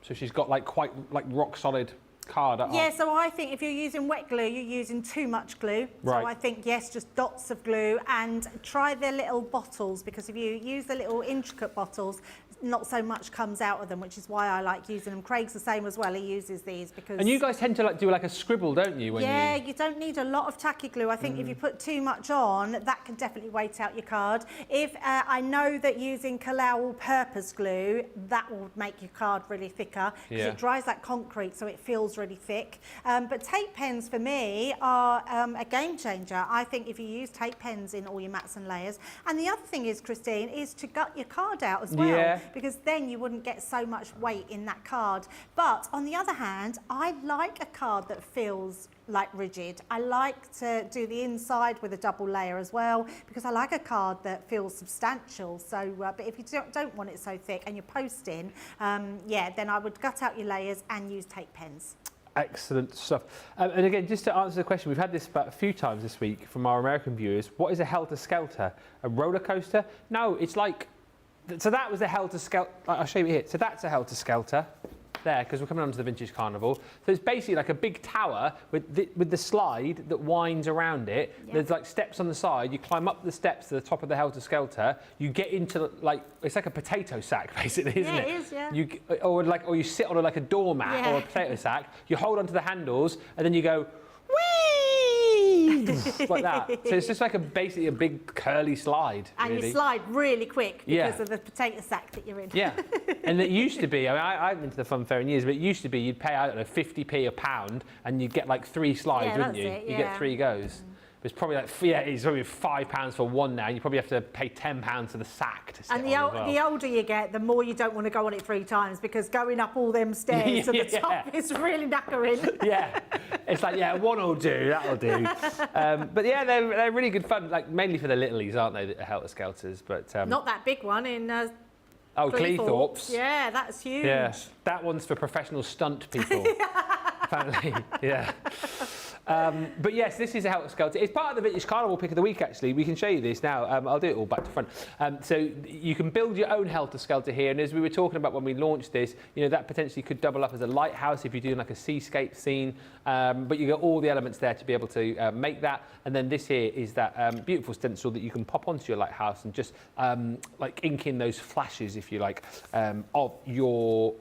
So she's got like quite like rock solid card. Yeah, so I think if you're using wet glue, you're using too much glue. Right. So I think, yes, just dots of glue, and try the little bottles, because if you use the little intricate bottles, not so much comes out of them, which is why I like using them. Craig's the same as well, he uses these because... And you guys tend to like do like a scribble, don't you? When you don't need a lot of tacky glue. I think if you put too much on, that can definitely weight out your card. If I know that using Collal all-purpose glue, that will make your card really thicker, because it dries like concrete, so it feels really thick. But tape pens for me are a game changer. I think if you use tape pens in all your mats and layers. And the other thing is, Christine, is to gut your card out as well, because then you wouldn't get so much weight in that card. But on the other hand, I like a card that feels like rigid. I like to do the inside with a double layer as well, because I like a card that feels substantial. So, but if you don't want it so thick and you're posting, then I would gut out your layers and use tape pens. Excellent stuff. And again, just to answer the question, we've had this about a few times this week from our American viewers. What is a helter-skelter? A roller coaster? No, it's like... So that was a helter-skelter. I'll show you here. So that's a helter-skelter there, because we're coming on to the Vintage Carnival. So it's basically like a big tower with the slide that winds around it. Yep. There's like steps on the side. You climb up the steps to the top of the helter-skelter. You get into like, it's like a potato sack basically, isn't it? Yeah, it is, yeah. Or you sit on like a doormat or a potato sack. You hold onto the handles and then you go, whee! like that. So it's just like basically a big curly slide. And really. you slide really quick because of the potato sack that you're in. Yeah. And it used to be, I mean, I haven't been to the fun fair in years, but it used to be you'd pay, I don't know, 50p a pound and you'd get like 3 slides, wouldn't you? You get 3 goes. It's probably like, it's probably £5 for one now. You probably have to pay £10 for the sack to sit and on as well. The older you get, the more you don't want to go on it 3 times, because going up all them stairs to the top is really knackering. Yeah, it's like, one will do, that'll do. But yeah, they're really good fun, like mainly for the littlies, aren't they, the helter-skelters? But not that big one in Cleethorpes. Yeah, that's huge. Yeah, that one's for professional stunt people, apparently, yeah. But yes, this is a helter-skelter. It's part of the Vintage Carnival pick of the week, actually. We can show you this now. I'll do it all back to front. So you can build your own helter-skelter here. And as we were talking about when we launched this, you know, that potentially could double up as a lighthouse if you're doing like a seascape scene. But you get all the elements there to be able to make that. And then this here is that beautiful stencil that you can pop onto your lighthouse and just like ink in those flashes, if you like, of your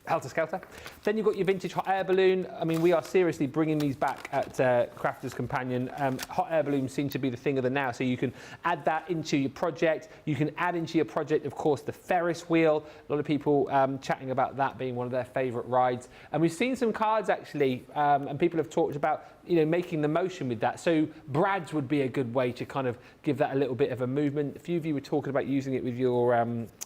helter-skelter. Then you've got your vintage hot air balloon. I mean, we are seriously bringing these back at Crafter's Companion. Hot air balloons seem to be the thing of the now, so you can add that into your project. You can add into your project, of course, the Ferris wheel. A lot of people chatting about that being one of their favourite rides. And we've seen some cards, actually, and people have talked about, you know, making the motion with that. So brads would be a good way to kind of give that a little bit of a movement. A few of you were talking about using it with your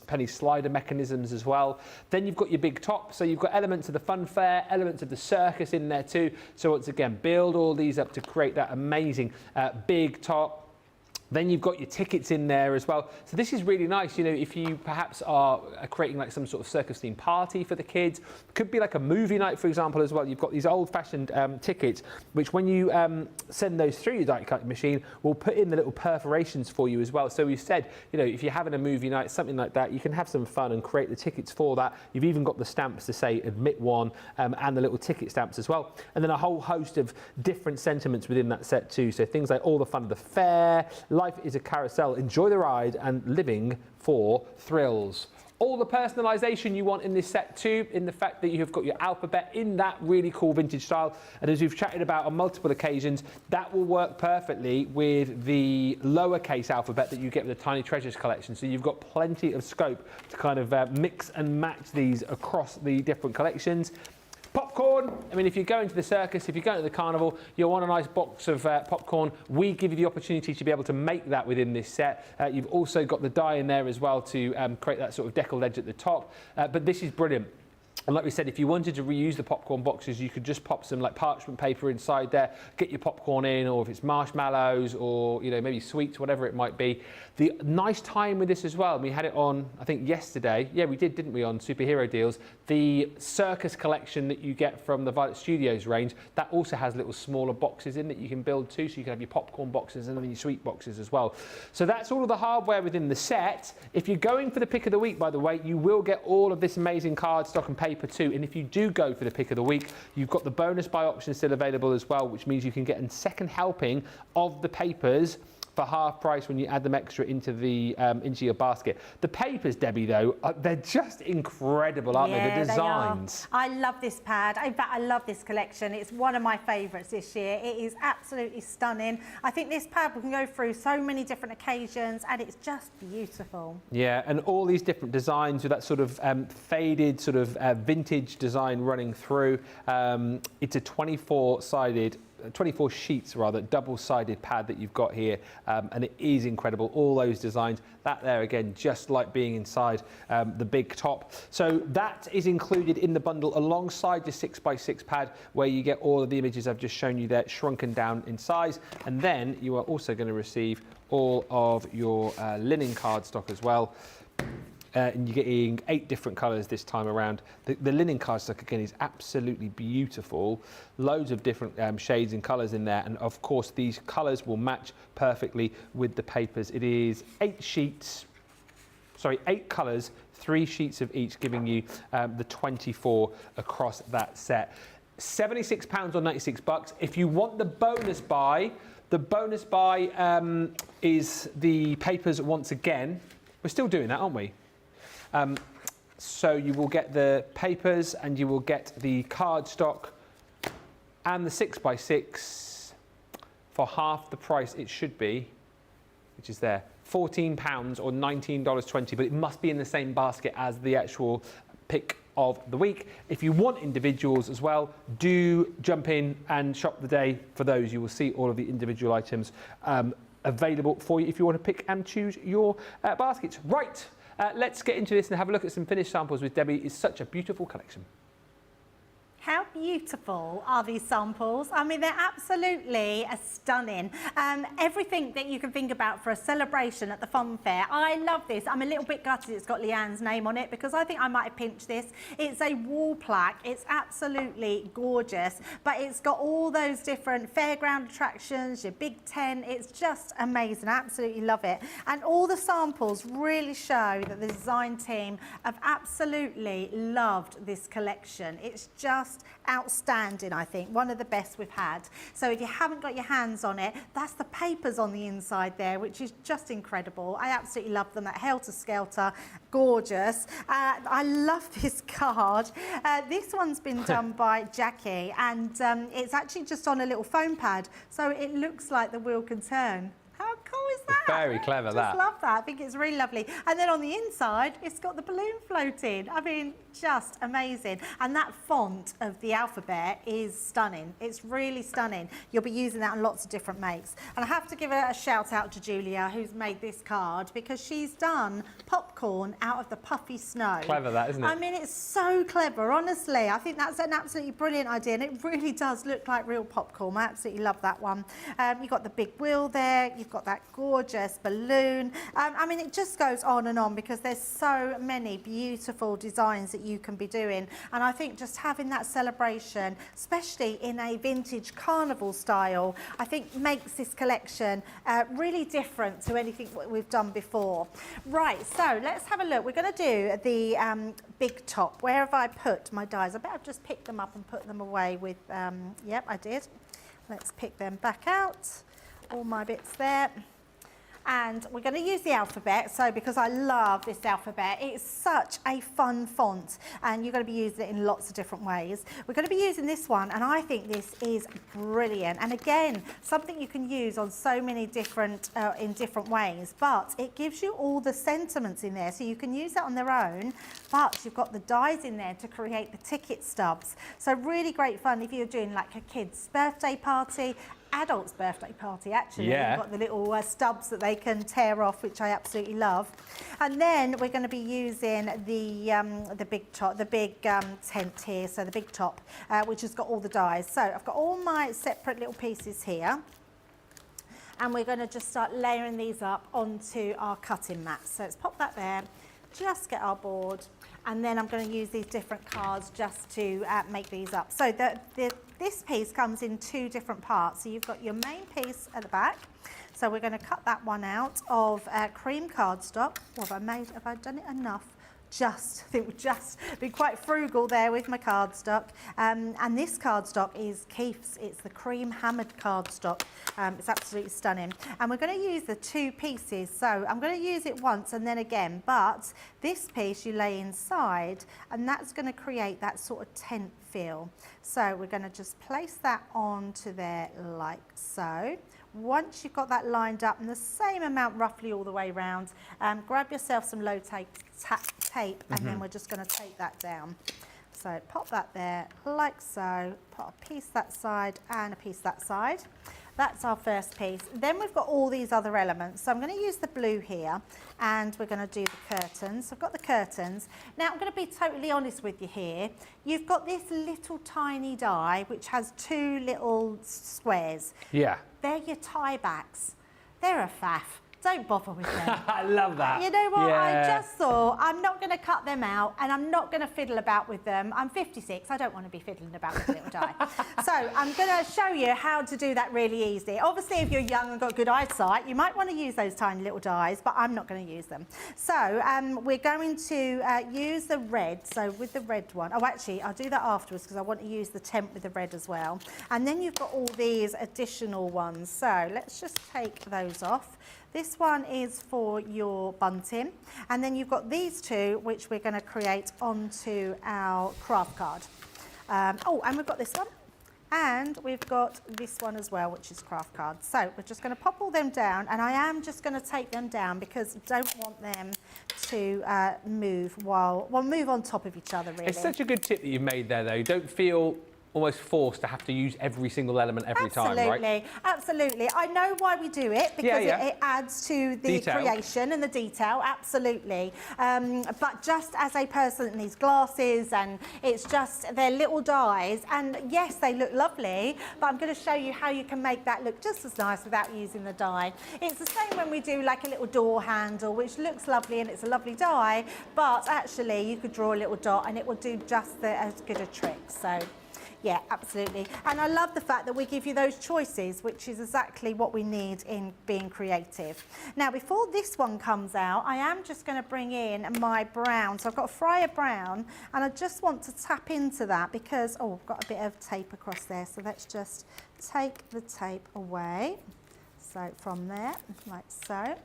penny slider mechanisms as well. Then you've got your big top. So you've got elements of the fun fair, elements of the circus in there too. So once again, build all these up to create that amazing big top. Then you've got your tickets in there as well. So this is really nice, you know, if you perhaps are creating like some sort of circus-themed party for the kids. Could be like a movie night, for example, as well. You've got these old-fashioned tickets, which when you send those through your die cutting machine, will put in the little perforations for you as well. So we said, you know, if you're having a movie night, something like that, you can have some fun and create the tickets for that. You've even got the stamps to say admit one and the little ticket stamps as well. And then a whole host of different sentiments within that set too. So things like all the fun of the fair, life is a carousel, enjoy the ride and living for thrills. All the personalisation you want in this set too, in the fact that you have got your alphabet in that really cool vintage style. And as we've chatted about on multiple occasions, that will work perfectly with the lowercase alphabet that you get with the Tiny Treasures collection. So you've got plenty of scope to kind of mix and match these across the different collections. Popcorn, I mean, if you're going to the circus, if you're going to the carnival, you'll want a nice box of popcorn. We give you the opportunity to be able to make that within this set. You've also got the die in there as well to create that sort of deckled edge at the top. But this is brilliant. And like we said, if you wanted to reuse the popcorn boxes, you could just pop some like parchment paper inside there, get your popcorn in, or if it's marshmallows or, you know, maybe sweets, whatever it might be. The nice time with this as well, we had it on, I think yesterday, yeah, we did, didn't we, on Superhero Deals, the Circus collection that you get from the Violet Studios range, that also has little smaller boxes in that you can build too, so you can have your popcorn boxes and then your sweet boxes as well. So that's all of the hardware within the set. If you're going for the pick of the week, by the way, you will get all of this amazing cardstock and paper too. And if you do go for the pick of the week, you've got the bonus buy option still available as well, which means you can get a second helping of the papers for half price when you add them extra into the into your basket. The papers, Debbie, though, they're just incredible, aren't they? The designs. They are. I love this pad. In fact, I love this collection. It's one of my favourites this year. It is absolutely stunning. I think this pad we can go through so many different occasions, and it's just beautiful. Yeah, and all these different designs with that sort of faded sort of vintage design running through. It's a 24 sheets rather, double-sided pad that you've got here, and it is incredible. All those designs, that there again, just like being inside the big top. So that is included in the bundle alongside your 6x6 pad, where you get all of the images I've just shown you there, shrunken down in size. And then you are also going to receive all of your linen cardstock as well. And you're getting 8 different colours this time around. The linen cardstock, again, is absolutely beautiful. Loads of different shades and colours in there. And, of course, these colours will match perfectly with the papers. It is 8 colours, 3 sheets of each, giving you the 24 across that set. £76 or $96. If you want the bonus buy is the papers once again. We're still doing that, aren't we? So you will get the papers and you will get the cardstock and the 6x6 for half the price it should be, which is there, £14 or $19.20, but it must be in the same basket as the actual pick of the week. If you want individuals as well, do jump in and shop the day for those. You will see all of the individual items available for you if you want to pick and choose your baskets. Right. Let's get into this and have a look at some finished samples with Debbie. It's such a beautiful collection. How beautiful are these samples? I mean, they're absolutely stunning. Everything that you can think about for a celebration at the fun fair. I love this. I'm a little bit gutted it's got Leanne's name on it because I think I might have pinched this. It's a wall plaque. It's absolutely gorgeous, but it's got all those different fairground attractions, your Big Ten. It's just amazing. I absolutely love it. And all the samples really show that the design team have absolutely loved this collection. It's just outstanding, I think. One of the best we've had. So if you haven't got your hands on it, that's the papers on the inside there, which is just incredible. I absolutely love them. That helter-skelter, gorgeous. I love this card. This one's been done by Jackie, and it's actually just on a little foam pad, so it looks like the wheel can turn. How cool is that? Very clever, I just love that. I think it's really lovely. And then on the inside, it's got the balloon floating. I mean, just amazing. And that font of the alphabet is stunning. It's really stunning. You'll be using that on lots of different makes. And I have to give a shout out to Julia, who's made this card, because she's done popcorn out of the puffy snow. Clever that, isn't it? I mean, it's so clever, honestly. I think that's an absolutely brilliant idea, and it really does look like real popcorn. I absolutely love that one. You've got the big wheel there. You've got that gorgeous balloon. I mean, it just goes on and on because there's so many beautiful designs that you can be doing. And I think just having that celebration, especially in a vintage carnival style, I think makes this collection really different to anything we've done before. Right, so let's have a look. We're going to do the big top. Where have I put my dies? I bet I've just picked them up and put them away with, yep, I did. Let's pick them back out. All my bits there. And we're going to use the alphabet, so because I love this alphabet, it's such a fun font and you're going to be using it in lots of different ways. We're going to be using this one, and I think this is brilliant, and again, something you can use on so many different in different ways, but it gives you all the sentiments in there, so you can use that on their own, but you've got the dies in there to create the ticket stubs. So really great fun if you're doing like a kid's birthday party. adult's birthday party, actually. Yeah. You've got the little stubs that they can tear off, which I absolutely love. And then we're going to be using the big top, the big tent here, so the big top, which has got all the dies. So I've got all my separate little pieces here. And we're going to just start layering these up onto our cutting mat. So let's pop that there, just get our board, and then I'm going to use these different cards just to make these up. So this piece comes in 2 different parts. So you've got your main piece at the back. So we're going to cut that one out of cream cardstock. What have I made? Have I done it enough? I think we've just been quite frugal there with my cardstock. And this cardstock is Keith's. It's the cream hammered cardstock. It's absolutely stunning. And we're going to use the 2 pieces. So I'm going to use it once and then again, but this piece you lay inside, and that's going to create that sort of tent feel. So we're going to just place that onto there like so. Once you've got that lined up, and the same amount roughly all the way around, grab yourself some low tape, and then we're just going to tape that down. So pop that there like so, put a piece that side and a piece that side. That's our first piece. Then we've got all these other elements. So I'm going to use the blue here, and we're going to do the curtains. So I've got the curtains. Now I'm going to be totally honest with you here. You've got this little tiny die which has 2 little squares. Yeah. They're your tie backs. They're a faff. Don't bother with them. I love that. You know what? Yeah. I just thought I'm not going to cut them out, and I'm not going to fiddle about with them. I'm 56. I don't want to be fiddling about with a little die. So I'm going to show you how to do that really easy. Obviously, if you're young and got good eyesight, you might want to use those tiny little dies, but I'm not going to use them. So we're going to use the red. So with the red one, oh, actually, I'll do that afterwards because I want to use the tent with the red as well. And then you've got all these additional ones. So let's just take those off. This one is for your bunting, and then you've got these 2 which we're going to create onto our craft card. Oh, and we've got this one, and we've got this one as well, which is craft cards. So we're just going to pop all them down, and I am just going to take them down because I don't want them to move move on top of each other, really. It's such a good tip that you've made there, though. You don't feel almost forced to have to use every single element every time, right? Absolutely. I know why we do it, because it adds to the creation and the detail, absolutely. But just as a person that needs glasses, and it's just, they're little dies, and yes, they look lovely, but I'm going to show you how you can make that look just as nice without using the die. It's the same when we do like a little door handle, which looks lovely and it's a lovely die, but actually you could draw a little dot and it will do just as good a trick. So yeah, absolutely. And I love the fact that we give you those choices, which is exactly what we need in being creative. Now, before this one comes out, I am just going to bring in my brown. So I've got a Fryer brown, and I just want to tap into that because, oh, I've got a bit of tape across there. So let's just take the tape away. So from there, like so.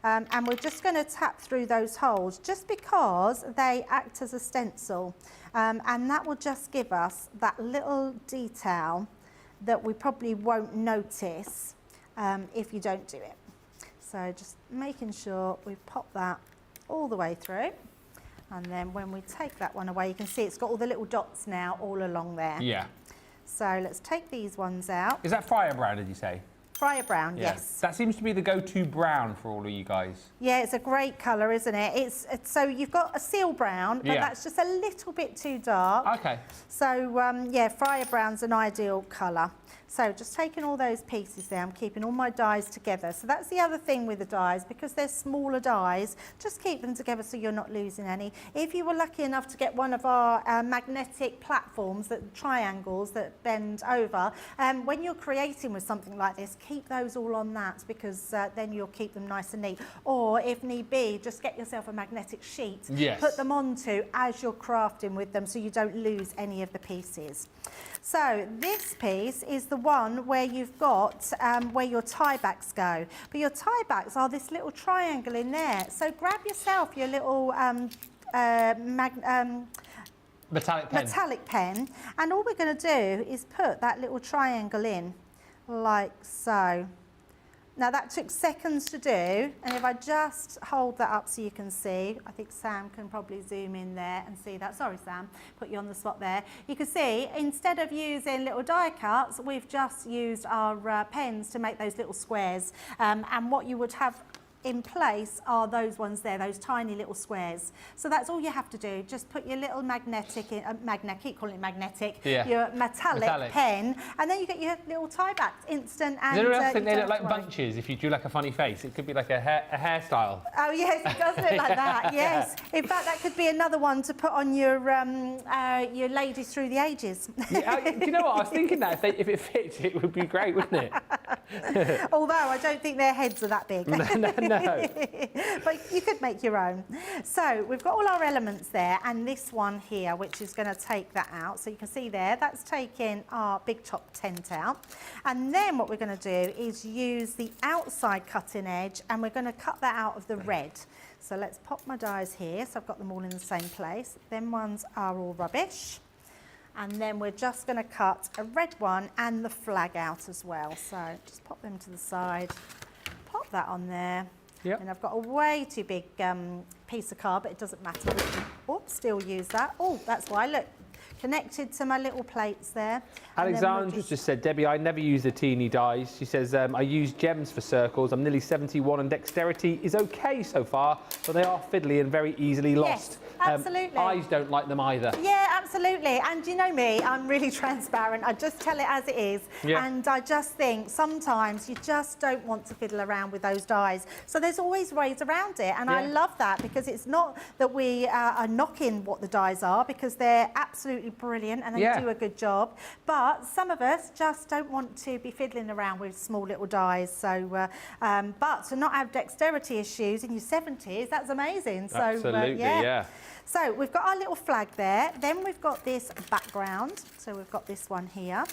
And we're just going to tap through those holes just because they act as a stencil. And that will just give us that little detail that we probably won't notice if you don't do it. So just making sure we pop that all the way through. And then when we take that one away, you can see it's got all the little dots now all along there. Yeah. So let's take these ones out. Is that Fryer brown, did you say? Fryer brown, yes. That seems to be the go-to brown for all of you guys. Yeah, it's a great colour, isn't it? It's so you've got a seal brown, but that's just a little bit too dark. Okay. So yeah, Fryer brown's an ideal colour. So just taking all those pieces down, keeping all my dies together. So that's the other thing with the dies, because they're smaller dies, just keep them together so you're not losing any. If you were lucky enough to get one of our magnetic platforms, triangles that bend over, when you're creating with something like this, keep those all on that, because then you'll keep them nice and neat. Or if need be, just get yourself a magnetic sheet, put them onto as you're crafting with them so you don't lose any of the pieces. So this piece is the one where you've got where your tie backs go. But your tie backs are this little triangle in there. So grab yourself your little metallic pen, and all we're going to do is put that little triangle in like so. Now that took seconds to do, and if I just hold that up so you can see, I think Sam can probably zoom in there and see that. Sorry Sam, put you on the spot there. You can see, instead of using little die cuts, we've just used our pens to make those little squares. And what you would have in place are those ones there, those tiny little squares. So that's all you have to do. Just put your little magnetic, keep calling it magnetic, your metallic pen, and then you get your little tie backs, instant. And does anyone else think they look like bunches if you do like a funny face? It could be like a hairstyle. Oh yes, it does look like that. Yes, in fact that could be another one to put on your ladies through the ages. Yeah, do you know what I was thinking? That if it fits, it would be great, wouldn't it? Although I don't think their heads are that big. No. But you could make your own. So we've got all our elements there, and this one here, which is going to take that out. So you can see there, that's taking our big top tent out. And then what we're going to do is use the outside cutting edge, and we're going to cut that out of the red. So let's pop my dies here. So I've got them all in the same place. Them ones are all rubbish. And then we're just going to cut a red one and the flag out as well. So just pop them to the side, pop that on there. Yep. And I've got a way too big piece of card, but it doesn't matter. Oops, still use that. Oh, that's why, look, connected to my little plates there. Alexandra just said, Debbie, I never use the teeny dies. She says, I use gems for circles. I'm nearly 71 and dexterity is okay so far, but they are fiddly and very easily lost. Yes, absolutely. Eyes don't like them either. Yeah, absolutely. And you know me, I'm really transparent. I just tell it as it is. Yeah. And I just think sometimes you just don't want to fiddle around with those dies. So there's always ways around it. And I love that, because it's not that we are knocking what the dies are, because they're absolutely brilliant and they do a good job. But some of us just don't want to be fiddling around with small little dies. So, but to not have dexterity issues in your 70s, that's amazing. So, absolutely, yeah. So we've got our little flag there. Then we've got this background. So we've got this one here.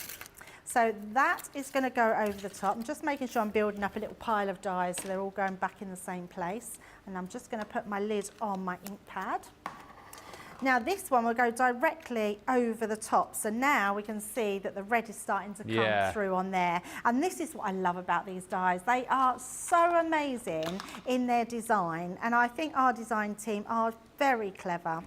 So that is going to go over the top. I'm just making sure I'm building up a little pile of dies so they're all going back in the same place. And I'm just going to put my lid on my ink pad. Now this one will go directly over the top. So now we can see that the red is starting to come through on there. And this is what I love about these dies. They are so amazing in their design. And I think our design team are very clever.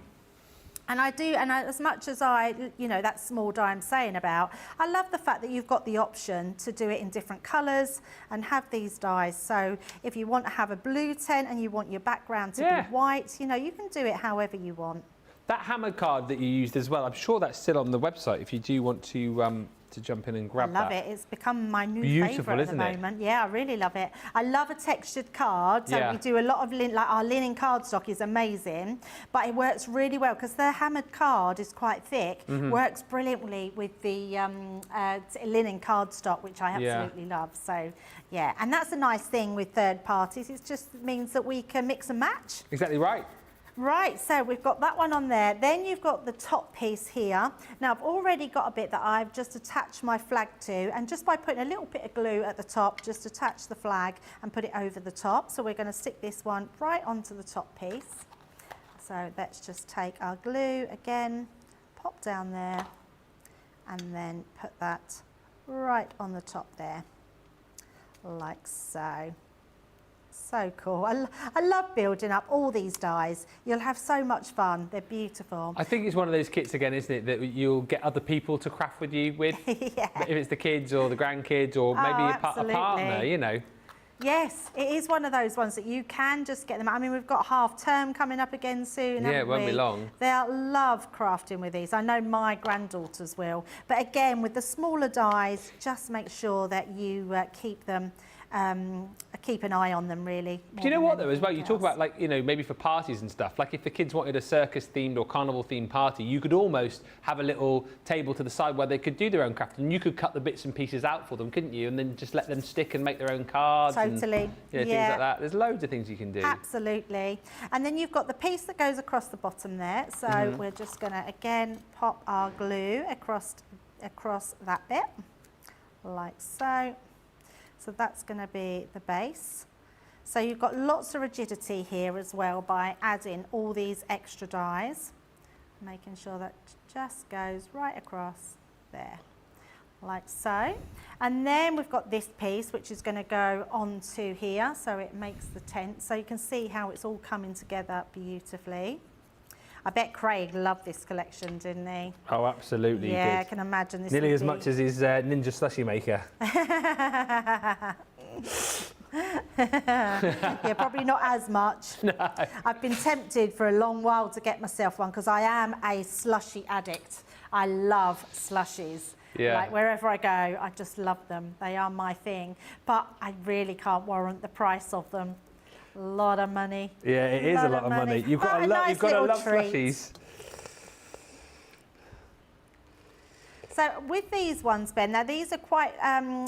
And I do, and as much as that small die I'm saying about, I love the fact that you've got the option to do it in different colours and have these dies. So if you want to have a blue tent and you want your background to be white, you can do it however you want. That hammer card that you used as well, I'm sure that's still on the website if you do want to jump in and grab that. I love it. It's become my new favourite at the moment. Yeah, I really love it. I love a textured card. So we do a lot of our linen cardstock is amazing, but it works really well because the hammered card is quite thick. Works brilliantly with the linen cardstock, which I absolutely love. So yeah, and that's a nice thing with third parties. It just means that we can mix and match. Exactly right. Right, so we've got that one on there. Then you've got the top piece here. Now I've already got a bit that I've just attached my flag to, and just by putting a little bit of glue at the top, just attach the flag and put it over the top. So we're going to stick this one right onto the top piece. So let's just take our glue again, pop down there, and then put that right on the top there, like so. So cool. I love building up all these dies. You'll have so much fun. They're beautiful. I think it's one of those kits again, isn't it, that you'll get other people to craft with you with. If it's the kids or the grandkids or maybe a partner, Yes, it is one of those ones that you can just get them. I mean, we've got half term coming up again soon. Yeah, it won't be long. They'll love crafting with these. I know my granddaughters will. But again, with the smaller dies, just make sure that you keep them. Keep an eye on them, really. Do you know what though, as well? You talk about maybe for parties and stuff. Like if the kids wanted a circus-themed or carnival-themed party, you could almost have a little table to the side where they could do their own craft, and you could cut the bits and pieces out for them, couldn't you? And then just let them stick and make their own cards. Totally. And, things like that. There's loads of things you can do. Absolutely. And then you've got the piece that goes across the bottom there. So we're just going to again pop our glue across that bit, like so. So that's going to be the base. So you've got lots of rigidity here as well by adding all these extra dies, making sure that just goes right across there, like so. And then we've got this piece which is going to go onto here, so it makes the tent. So you can see how it's all coming together beautifully. I bet Craig loved this collection, didn't he? Oh, absolutely. Yeah, I can imagine this. Nearly as much as his Ninja Slushie Maker. Yeah, probably not as much. No. I've been tempted for a long while to get myself one because I am a slushie addict. I love slushies. Yeah. Like wherever I go, I just love them. They are my thing. But I really can't warrant the price of them. A lot of money. Yeah, it is a lot of money. You've got to love, you've got to love slushies. So with these ones, Ben, now these are quite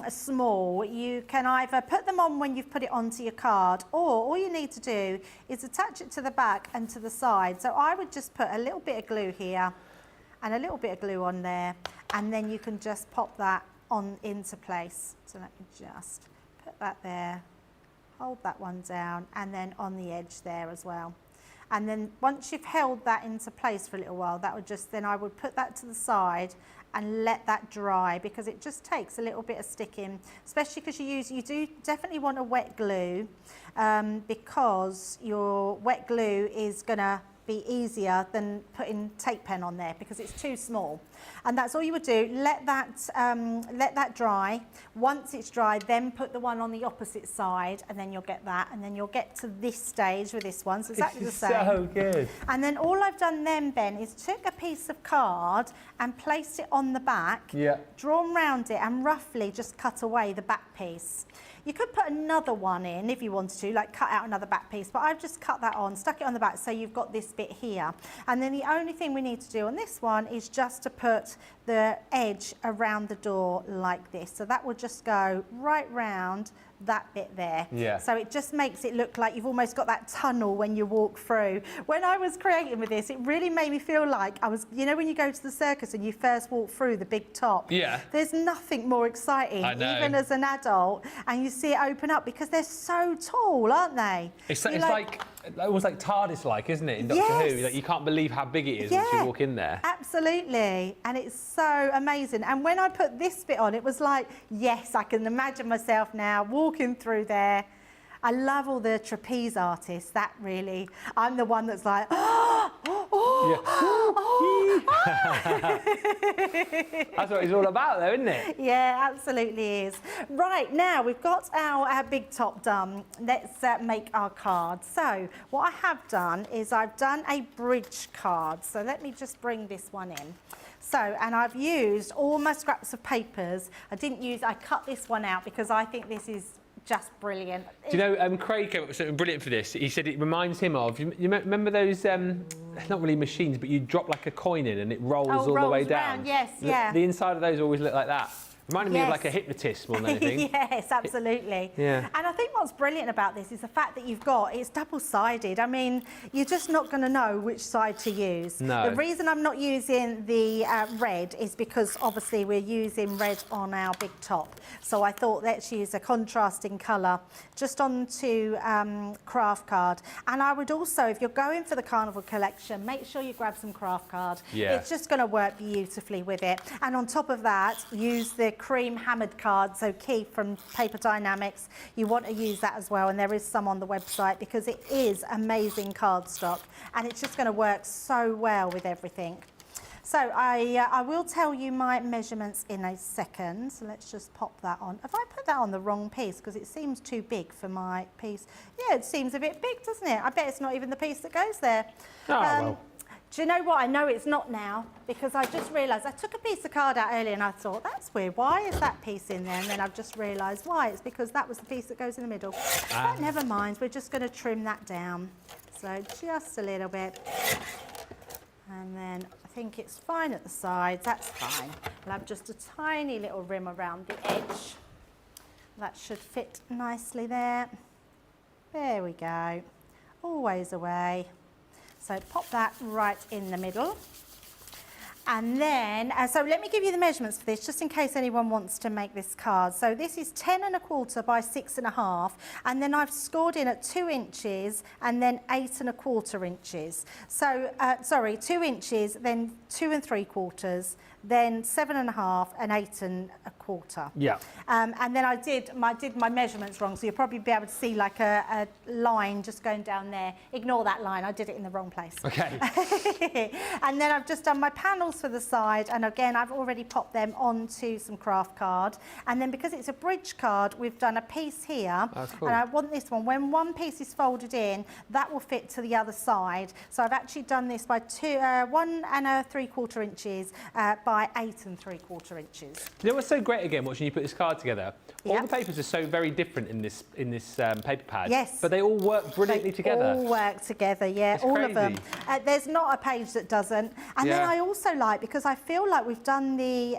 small. You can either put them on when you've put it onto your card, or all you need to do is attach it to the back and to the side. So I would just put a little bit of glue here and a little bit of glue on there, and then you can just pop that on into place. So let me just put that there, hold that one down, and then on the edge there as well. And then once you've held that into place for a little while, that would just, then I would put that to the side and let that dry, because it just takes a little bit of sticking, especially because you do definitely want a wet glue, because your wet glue is gonna be easier than putting tape pen on there because it's too small. And that's all you would do. Let that dry. Once it's dry, then put the one on the opposite side, and then you'll get that, and then you'll get to this stage with this one. So exactly the same. So good. And then all I've done then, Ben, is took a piece of card and placed it on the back, drawn round it, and roughly just cut away the back piece. You could put another one in if you wanted to, like cut out another back piece, but I've just cut that on, stuck it on the back, so you've got this bit here. And then the only thing we need to do on this one is just to put the edge around the door like this. So that will just go right round that bit there. Yeah. So it just makes it look like you've almost got that tunnel when you walk through. When I was creating with this, it really made me feel like I was, you know, when you go to the circus and you first walk through the big top. Yeah. There's nothing more exciting, even as an adult, and you see it open up because they're so tall, aren't they? It's like almost like TARDIS-like, isn't it, in Doctor Who? Like, you can't believe how big it is once you walk in there. Absolutely, and it's so amazing. And when I put this bit on, it was like, yes, I can imagine myself now walking through there. I love all the trapeze artists. That really, I'm the one that's like, That's what it's all about, though, isn't it? Yeah, absolutely is. Right, now we've got our big top done. Let's make our card. So what I have done is I've done a bridge card. So let me just bring this one in. So, and I've used all my scraps of papers. I cut this one out because I think this is just brilliant. Do you know, Craig came up with something brilliant for this. He said it reminds him of, you remember those, not really machines, but you drop like a coin in and it rolls all the way down? Yes, yeah. The inside of those always look like that. Reminded me of like a hypnotist more than anything. Yes, absolutely. Yeah. And I think what's brilliant about this is the fact that it's double-sided. I mean, you're just not going to know which side to use. No. The reason I'm not using the red is because obviously we're using red on our big top. So I thought let's use a contrasting colour just onto craft card. And I would also, if you're going for the Carnival collection, make sure you grab some craft card. Yeah. It's just going to work beautifully with it. And on top of that, use the cream hammered card, so Keith from Paper Dienamics. You want to use that as well, and there is some on the website because it is amazing cardstock, and it's just going to work so well with everything. So I will tell you my measurements in a second. So let's just pop that on. Have I put that on the wrong piece? Because it seems too big for my piece. Yeah, it seems a bit big, doesn't it? I bet it's not even the piece that goes there. Oh, well. Do you know what? I know it's not now because I just realised I took a piece of card out earlier and I thought, that's weird. Why is that piece in there? And then I've just realised why. It's because that was the piece that goes in the middle. But never mind. We're just going to trim that down. So just a little bit. And then I think it's fine at the sides. That's fine. I'll have just a tiny little rim around the edge. That should fit nicely there. There we go. Always away. So pop that right in the middle. And then, so let me give you the measurements for this, just in case anyone wants to make this card. So this is 10 1/4 by 6 1/2, and then I've scored in at 2 inches and then 8 1/4 inches. So, sorry, 2 inches, then 2 3/4, then 7 1/2 and 8 1/4. Yeah. And then I did my measurements wrong, so you'll probably be able to see like a line just going down there. Ignore that line, I did it in the wrong place. Okay. And then I've just done my panels for the side, and again I've already popped them onto some craft card. And then because it's a bridge card, we've done a piece here. Oh, cool. And I want this one, when one piece is folded in, that will fit to the other side. So I've actually done this by 1 3/4 inches by 8 3/4 inches. You know what's so great again, watching you put this card together? All the papers are so very different in this paper pad. Yes. But they all work brilliantly together. All work together, yeah, It's all crazy. of them. There's not a page that doesn't. And then I also like, because I feel like we've done the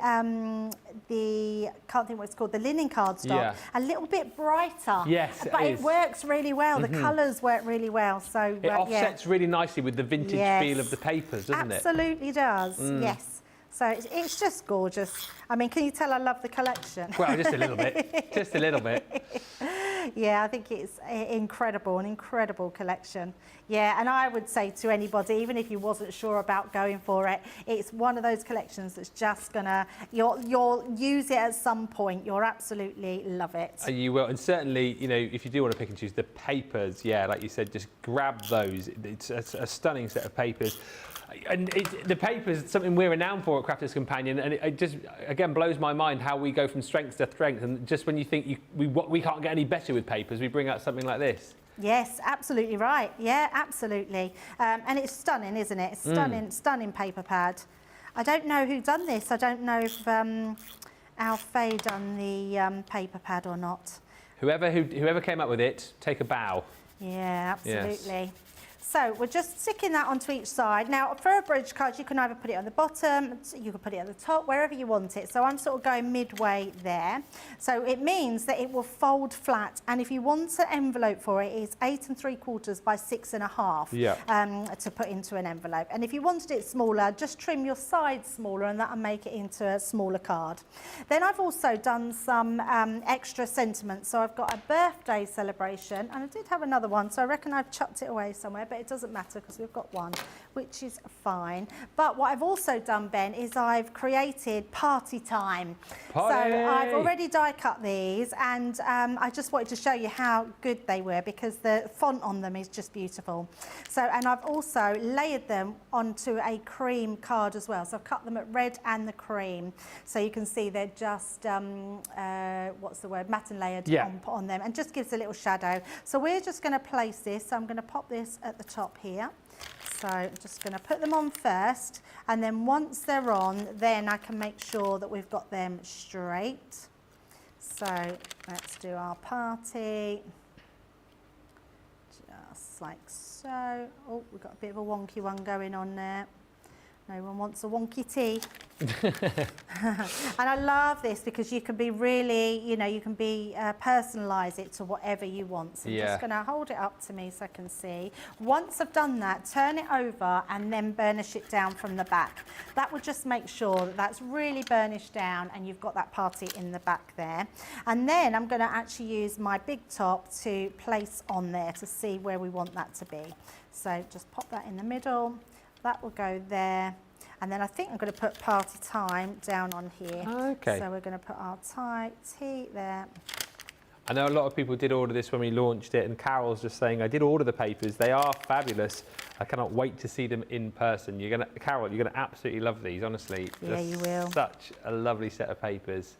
can't think what it's called, the linen cardstock, a little bit brighter. Yes, but it works really well. The colours work really well. So it offsets really nicely with the vintage feel of the papers, doesn't it? Absolutely does. Yes. So it's just gorgeous. I mean, can you tell I love the collection? Well, just a little bit. Just a little bit. Yeah, I think it's incredible, an incredible collection. Yeah, and I would say to anybody, even if you wasn't sure about going for it, it's one of those collections that's just gonna, you'll use it at some point. You'll absolutely love it. You will, and certainly, you know, if you do want to pick and choose the papers, yeah, like you said, just grab those. It's a stunning set of papers. And the paper is something we're renowned for at Crafters Companion, and it just, again, blows my mind how we go from strength to strength. And just when you think we can't get any better with papers, we bring out something like this. Yes, absolutely right. Yeah, absolutely. And it's stunning, isn't it? It's stunning, stunning paper pad. I don't know who done this. I don't know if Al Fay done the paper pad or not. Whoever came up with it, take a bow. Yeah, absolutely. Yes. So we're just sticking that onto each side. Now, for a bridge card, you can either put it on the bottom, you can put it at the top, wherever you want it. So I'm sort of going midway there. So it means that it will fold flat. And if you want an envelope for it, it's 8 3/4 by 6 1/2 to put into an envelope. And if you wanted it smaller, just trim your sides smaller, and that'll make it into a smaller card. Then I've also done some extra sentiments. So I've got a birthday celebration, and I did have another one, so I reckon I've chucked it away somewhere, but it doesn't matter because we've got one, which is fine. But what I've also done, Ben, is I've created party time. Party. So I've already die cut these, and I just wanted to show you how good they were because the font on them is just beautiful. So, and I've also layered them onto a cream card as well. So I've cut them at red and the cream. So you can see they're just, what's the word, matte and layered on them, and just gives a little shadow. So we're just going to place this. So I'm going to pop this at the top here. So I'm just going to put them on first, and then once they're on, then I can make sure that we've got them straight. So let's do our party, just like so. Oh, we've got a bit of a wonky one going on there. No one wants a wonky tea. And I love this because you can be really, you know, you can be personalise it to whatever you want. So I'm just going to hold it up to me so I can see. Once I've done that, turn it over and then burnish it down from the back. That will just make sure that that's really burnished down and you've got that party in the back there. And then I'm going to actually use my big top to place on there to see where we want that to be. So just pop that in the middle. That will go there. And then I think I'm going to put party time down on here. Okay. So we're going to put our tea there. I know a lot of people did order this when we launched it, and Carol's just saying, I did order the papers. They are fabulous. I cannot wait to see them in person. Carol, you're going to absolutely love these, honestly. Yeah, you will. Such a lovely set of papers.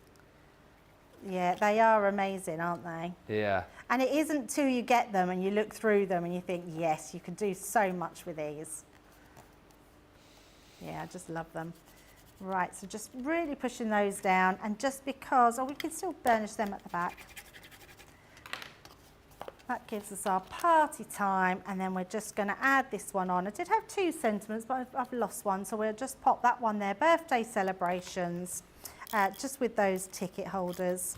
Yeah, they are amazing, aren't they? Yeah. And it isn't till you get them and you look through them and you think, yes, you can do so much with these. Yeah, I just love them. Right, so just really pushing those down, and just because, we can still burnish them at the back. That gives us our party time, and then we're just going to add this one on. I did have 2 sentiments, but I've lost one, so we'll just pop that one there. Birthday celebrations, just with those ticket holders.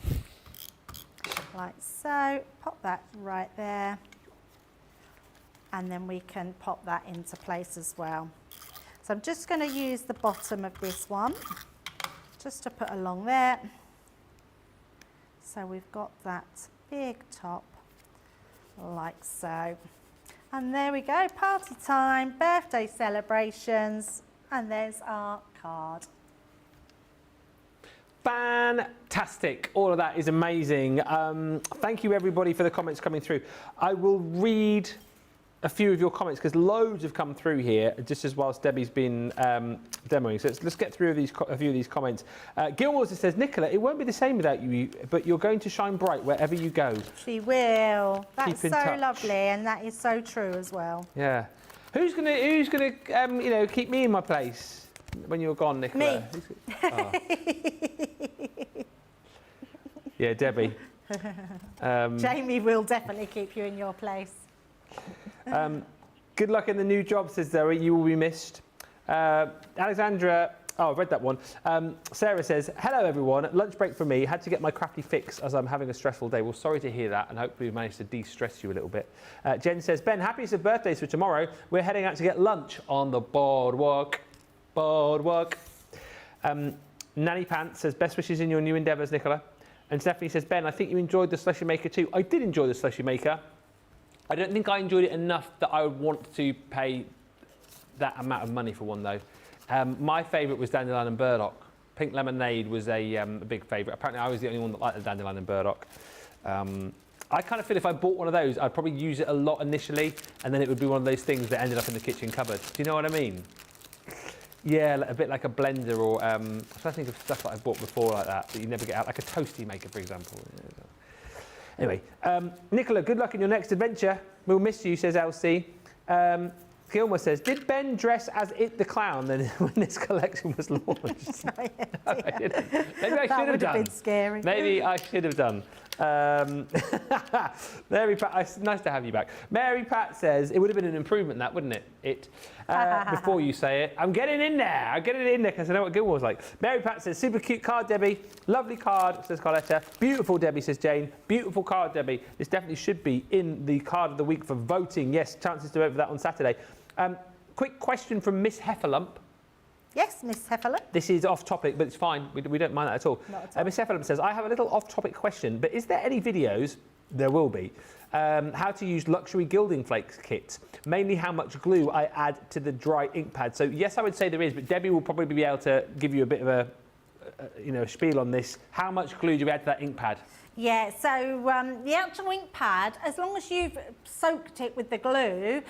Like so, pop that right there. And then we can pop that into place as well. So So I'm just going to use the bottom of this one, just to put along there. So we've got that big top, like so. And there we go, party time, birthday celebrations, and there's our card. Fantastic. All of that is amazing. Thank you everybody for the comments coming through. I will read a few of your comments because loads have come through here just as whilst Debbie's been demoing. So let's get through a few of these comments. Gilmore says, Nicola, it won't be the same without you, but you're going to shine bright wherever you go. She will. That's Keep in so touch. lovely, and that is so true as well. Yeah. Who's gonna you know, keep me in my place when you're gone, Nicola? Me. Oh. Yeah, Debbie. Jamie will definitely keep you in your place. Good luck in the new job, says Zoe. You will be missed. Alexandra, oh, I've read that one. Sarah says, hello everyone. Lunch break for me. Had to get my crafty fix as I'm having a stressful day. Well, sorry to hear that, and hopefully we've managed to de-stress you a little bit. Jen says, Ben, happiest of birthdays for tomorrow. We're heading out to get lunch on the boardwalk. Boardwalk. Nanny Pants says, best wishes in your new endeavours, Nicola. And Stephanie says, Ben, I think you enjoyed the slushy maker too. I did enjoy the slushy maker. I don't think I enjoyed it enough that I would want to pay that amount of money for one though. My favourite was Dandelion and Burdock. Pink Lemonade was a big favourite. Apparently I was the only one that liked the Dandelion and Burdock. I kind of feel if I bought one of those, I'd probably use it a lot initially, and then it would be one of those things that ended up in the kitchen cupboard. Do you know what I mean? Yeah, a bit like a blender, or I'm trying to think of stuff that I've bought before like that you never get out, like a toasty maker, for example. Anyway, Nicola, good luck in your next adventure. We'll miss you, says Elsie. Gilmore says, did Ben dress as It the Clown then when this collection was launched? No, I didn't. Maybe I should have that would done. have been scary. Maybe I should have done. Mary Pat, it's nice to have you back. Mary Pat says, it would have been an improvement, that, wouldn't it? Before you say it. I'm getting in there. I'm getting in there because I know what Gilmore was like. Mary Pat says, super cute card, Debbie. Lovely card, says Carletta. Beautiful, Debbie, says Jane. Beautiful card, Debbie. This definitely should be in the card of the week for voting. Yes, chances to vote for that on Saturday. Quick question from Miss Heffalump. Yes, Miss Heffalump. This is off topic, but it's fine. We don't mind that at all. Not at all. Miss Heffalump says, I have a little off topic question, but is there any videos? There will be. How to use luxury gilding flakes kits. Mainly how much glue I add to the dry ink pad. So yes, I would say there is, but Debbie will probably be able to give you a bit of a spiel on this. How much glue do you add to that ink pad? Yeah, so the actual ink pad, as long as you've soaked it with the glue,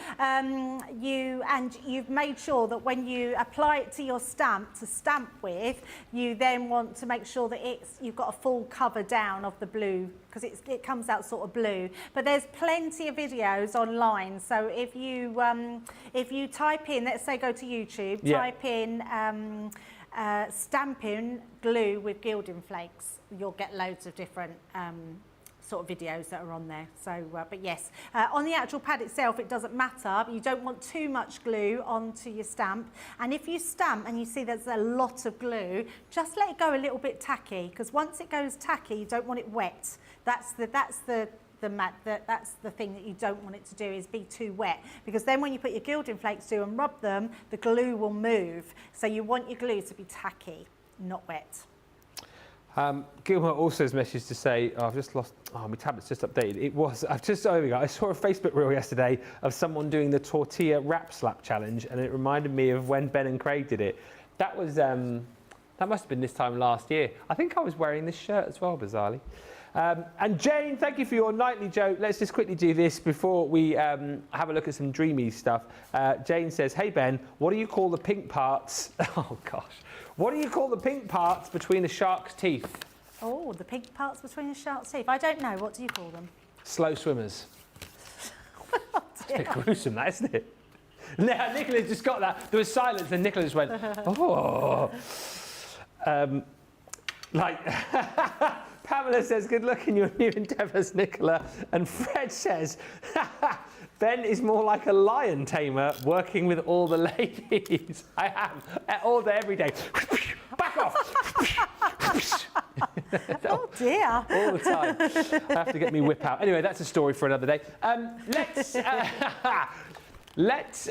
you've made sure that when you apply it to your stamp to stamp with, you then want to make sure that you've got a full cover down of the blue, because it comes out sort of blue. But there's plenty of videos online. So if you type in, let's say go to YouTube, type in stamping glue with gilding flakes, you'll get loads of different sort of videos that are on there. So, but yes, on the actual pad itself, it doesn't matter. You don't want too much glue onto your stamp. And if you stamp and you see there's a lot of glue, just let it go a little bit tacky, because once it goes tacky, you don't want it wet. That's the thing that you don't want it to do, is be too wet, because then when you put your gilding flakes through and rub them, the glue will move. So you want your glue to be tacky, not wet. Gilmore also has messaged to say, I've just lost, my tablet's just updated. I saw a Facebook reel yesterday of someone doing the tortilla wrap slap challenge, and it reminded me of when Ben and Craig did it. That was, that must have been this time last year. I think I was wearing this shirt as well, bizarrely. And Jane, thank you for your nightly joke. Let's just quickly do this before we have a look at some Dreamees stuff. Jane says, hey Ben, what do you call the pink parts? Oh gosh. What do you call the pink parts between a shark's teeth? Oh, the pink parts between the shark's teeth. I don't know. What do you call them? Slow swimmers. Oh, It's a bit gruesome, that, isn't it? Nicola just got that. There was silence, and Nicola just went, oh. Pamela says, good luck in your new endeavours, Nicola. And Fred says, Ben is more like a lion tamer working with all the ladies. I am, all day, every day. Back off. Oh dear. All the time. I have to get me whip out. Anyway, that's a story for another day. Let's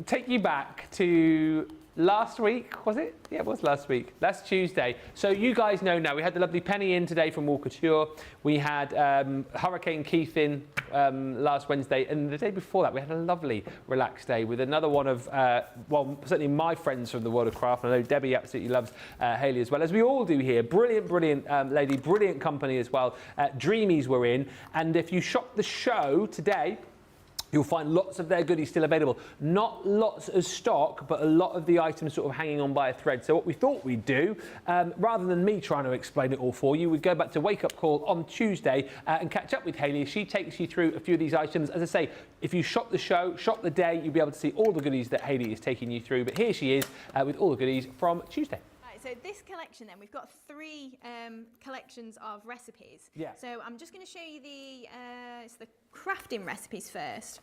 take you back to last week, was it? Yeah, it was last week. Last Tuesday. So you guys know now, we had the lovely Penny in today from Walker. We had Hurricane Keith in last Wednesday. And the day before that, we had a lovely relaxed day with another one of, well, certainly my friends from the world of craft. I know Debbie absolutely loves Hayley as well, as we all do here. Brilliant, brilliant lady, brilliant company as well. Dreamees were in. And if you shop the show today, you'll find lots of their goodies still available. Not lots of stock, but a lot of the items sort of hanging on by a thread. So what we thought we'd do, rather than me trying to explain it all for you, we'd go back to Wake Up Call on Tuesday and catch up with Hayley. She takes you through a few of these items. As I say, if you shop the show, shop the day, you'll be able to see all the goodies that Hayley is taking you through. But here she is with all the goodies from Tuesday. So this collection then, we've got 3 collections of recipes. Yeah. So I'm just going to show you it's the crafting recipes first.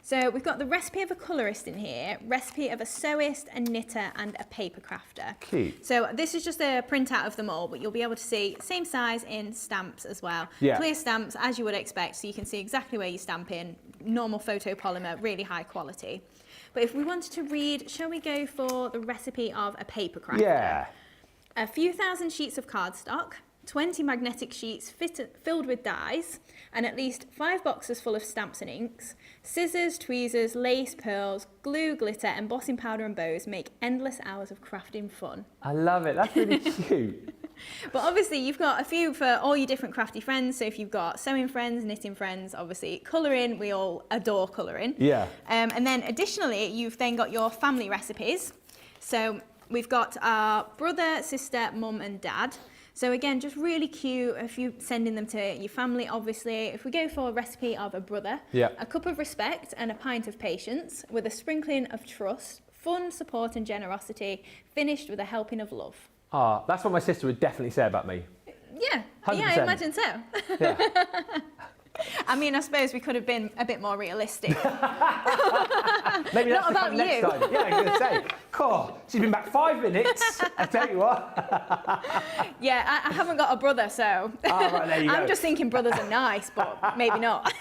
So we've got the recipe of a colourist in here, recipe of a sewist, a knitter and a paper crafter. Cute. So this is just a printout of them all, but you'll be able to see same size in stamps as well. Yeah. Clear stamps as you would expect, so you can see exactly where you stamp in, normal photopolymer, really high quality. But if we wanted to read, shall we go for the recipe of a paper crafter? Yeah. A few thousand sheets of cardstock, 20 magnetic sheets filled with dies, and at least 5 boxes full of stamps and inks. Scissors, tweezers, lace, pearls, glue, glitter, embossing powder and bows make endless hours of crafting fun. I love it. That's really cute. But obviously you've got a few for all your different crafty friends. So if you've got sewing friends, knitting friends, obviously colouring, we all adore colouring. Yeah. And then additionally, you've then got your family recipes. So we've got our brother, sister, mum and dad. So again, just really cute if you're sending them to your family, obviously. If we go for a recipe of a brother, yeah. A cup of respect and a pint of patience with a sprinkling of trust, fun, support and generosity, finished with a helping of love. Ah, that's what my sister would definitely say about me. Yeah, 100%. yeah, I imagine so. Yeah. I mean, I suppose we could have been a bit more realistic. Maybe that's Not about next you. time. Yeah, I was going to say, cool, she's been back 5 minutes. I tell you what. Yeah, I haven't got a brother, so right, there you I'm go. just thinking brothers are nice, but maybe not.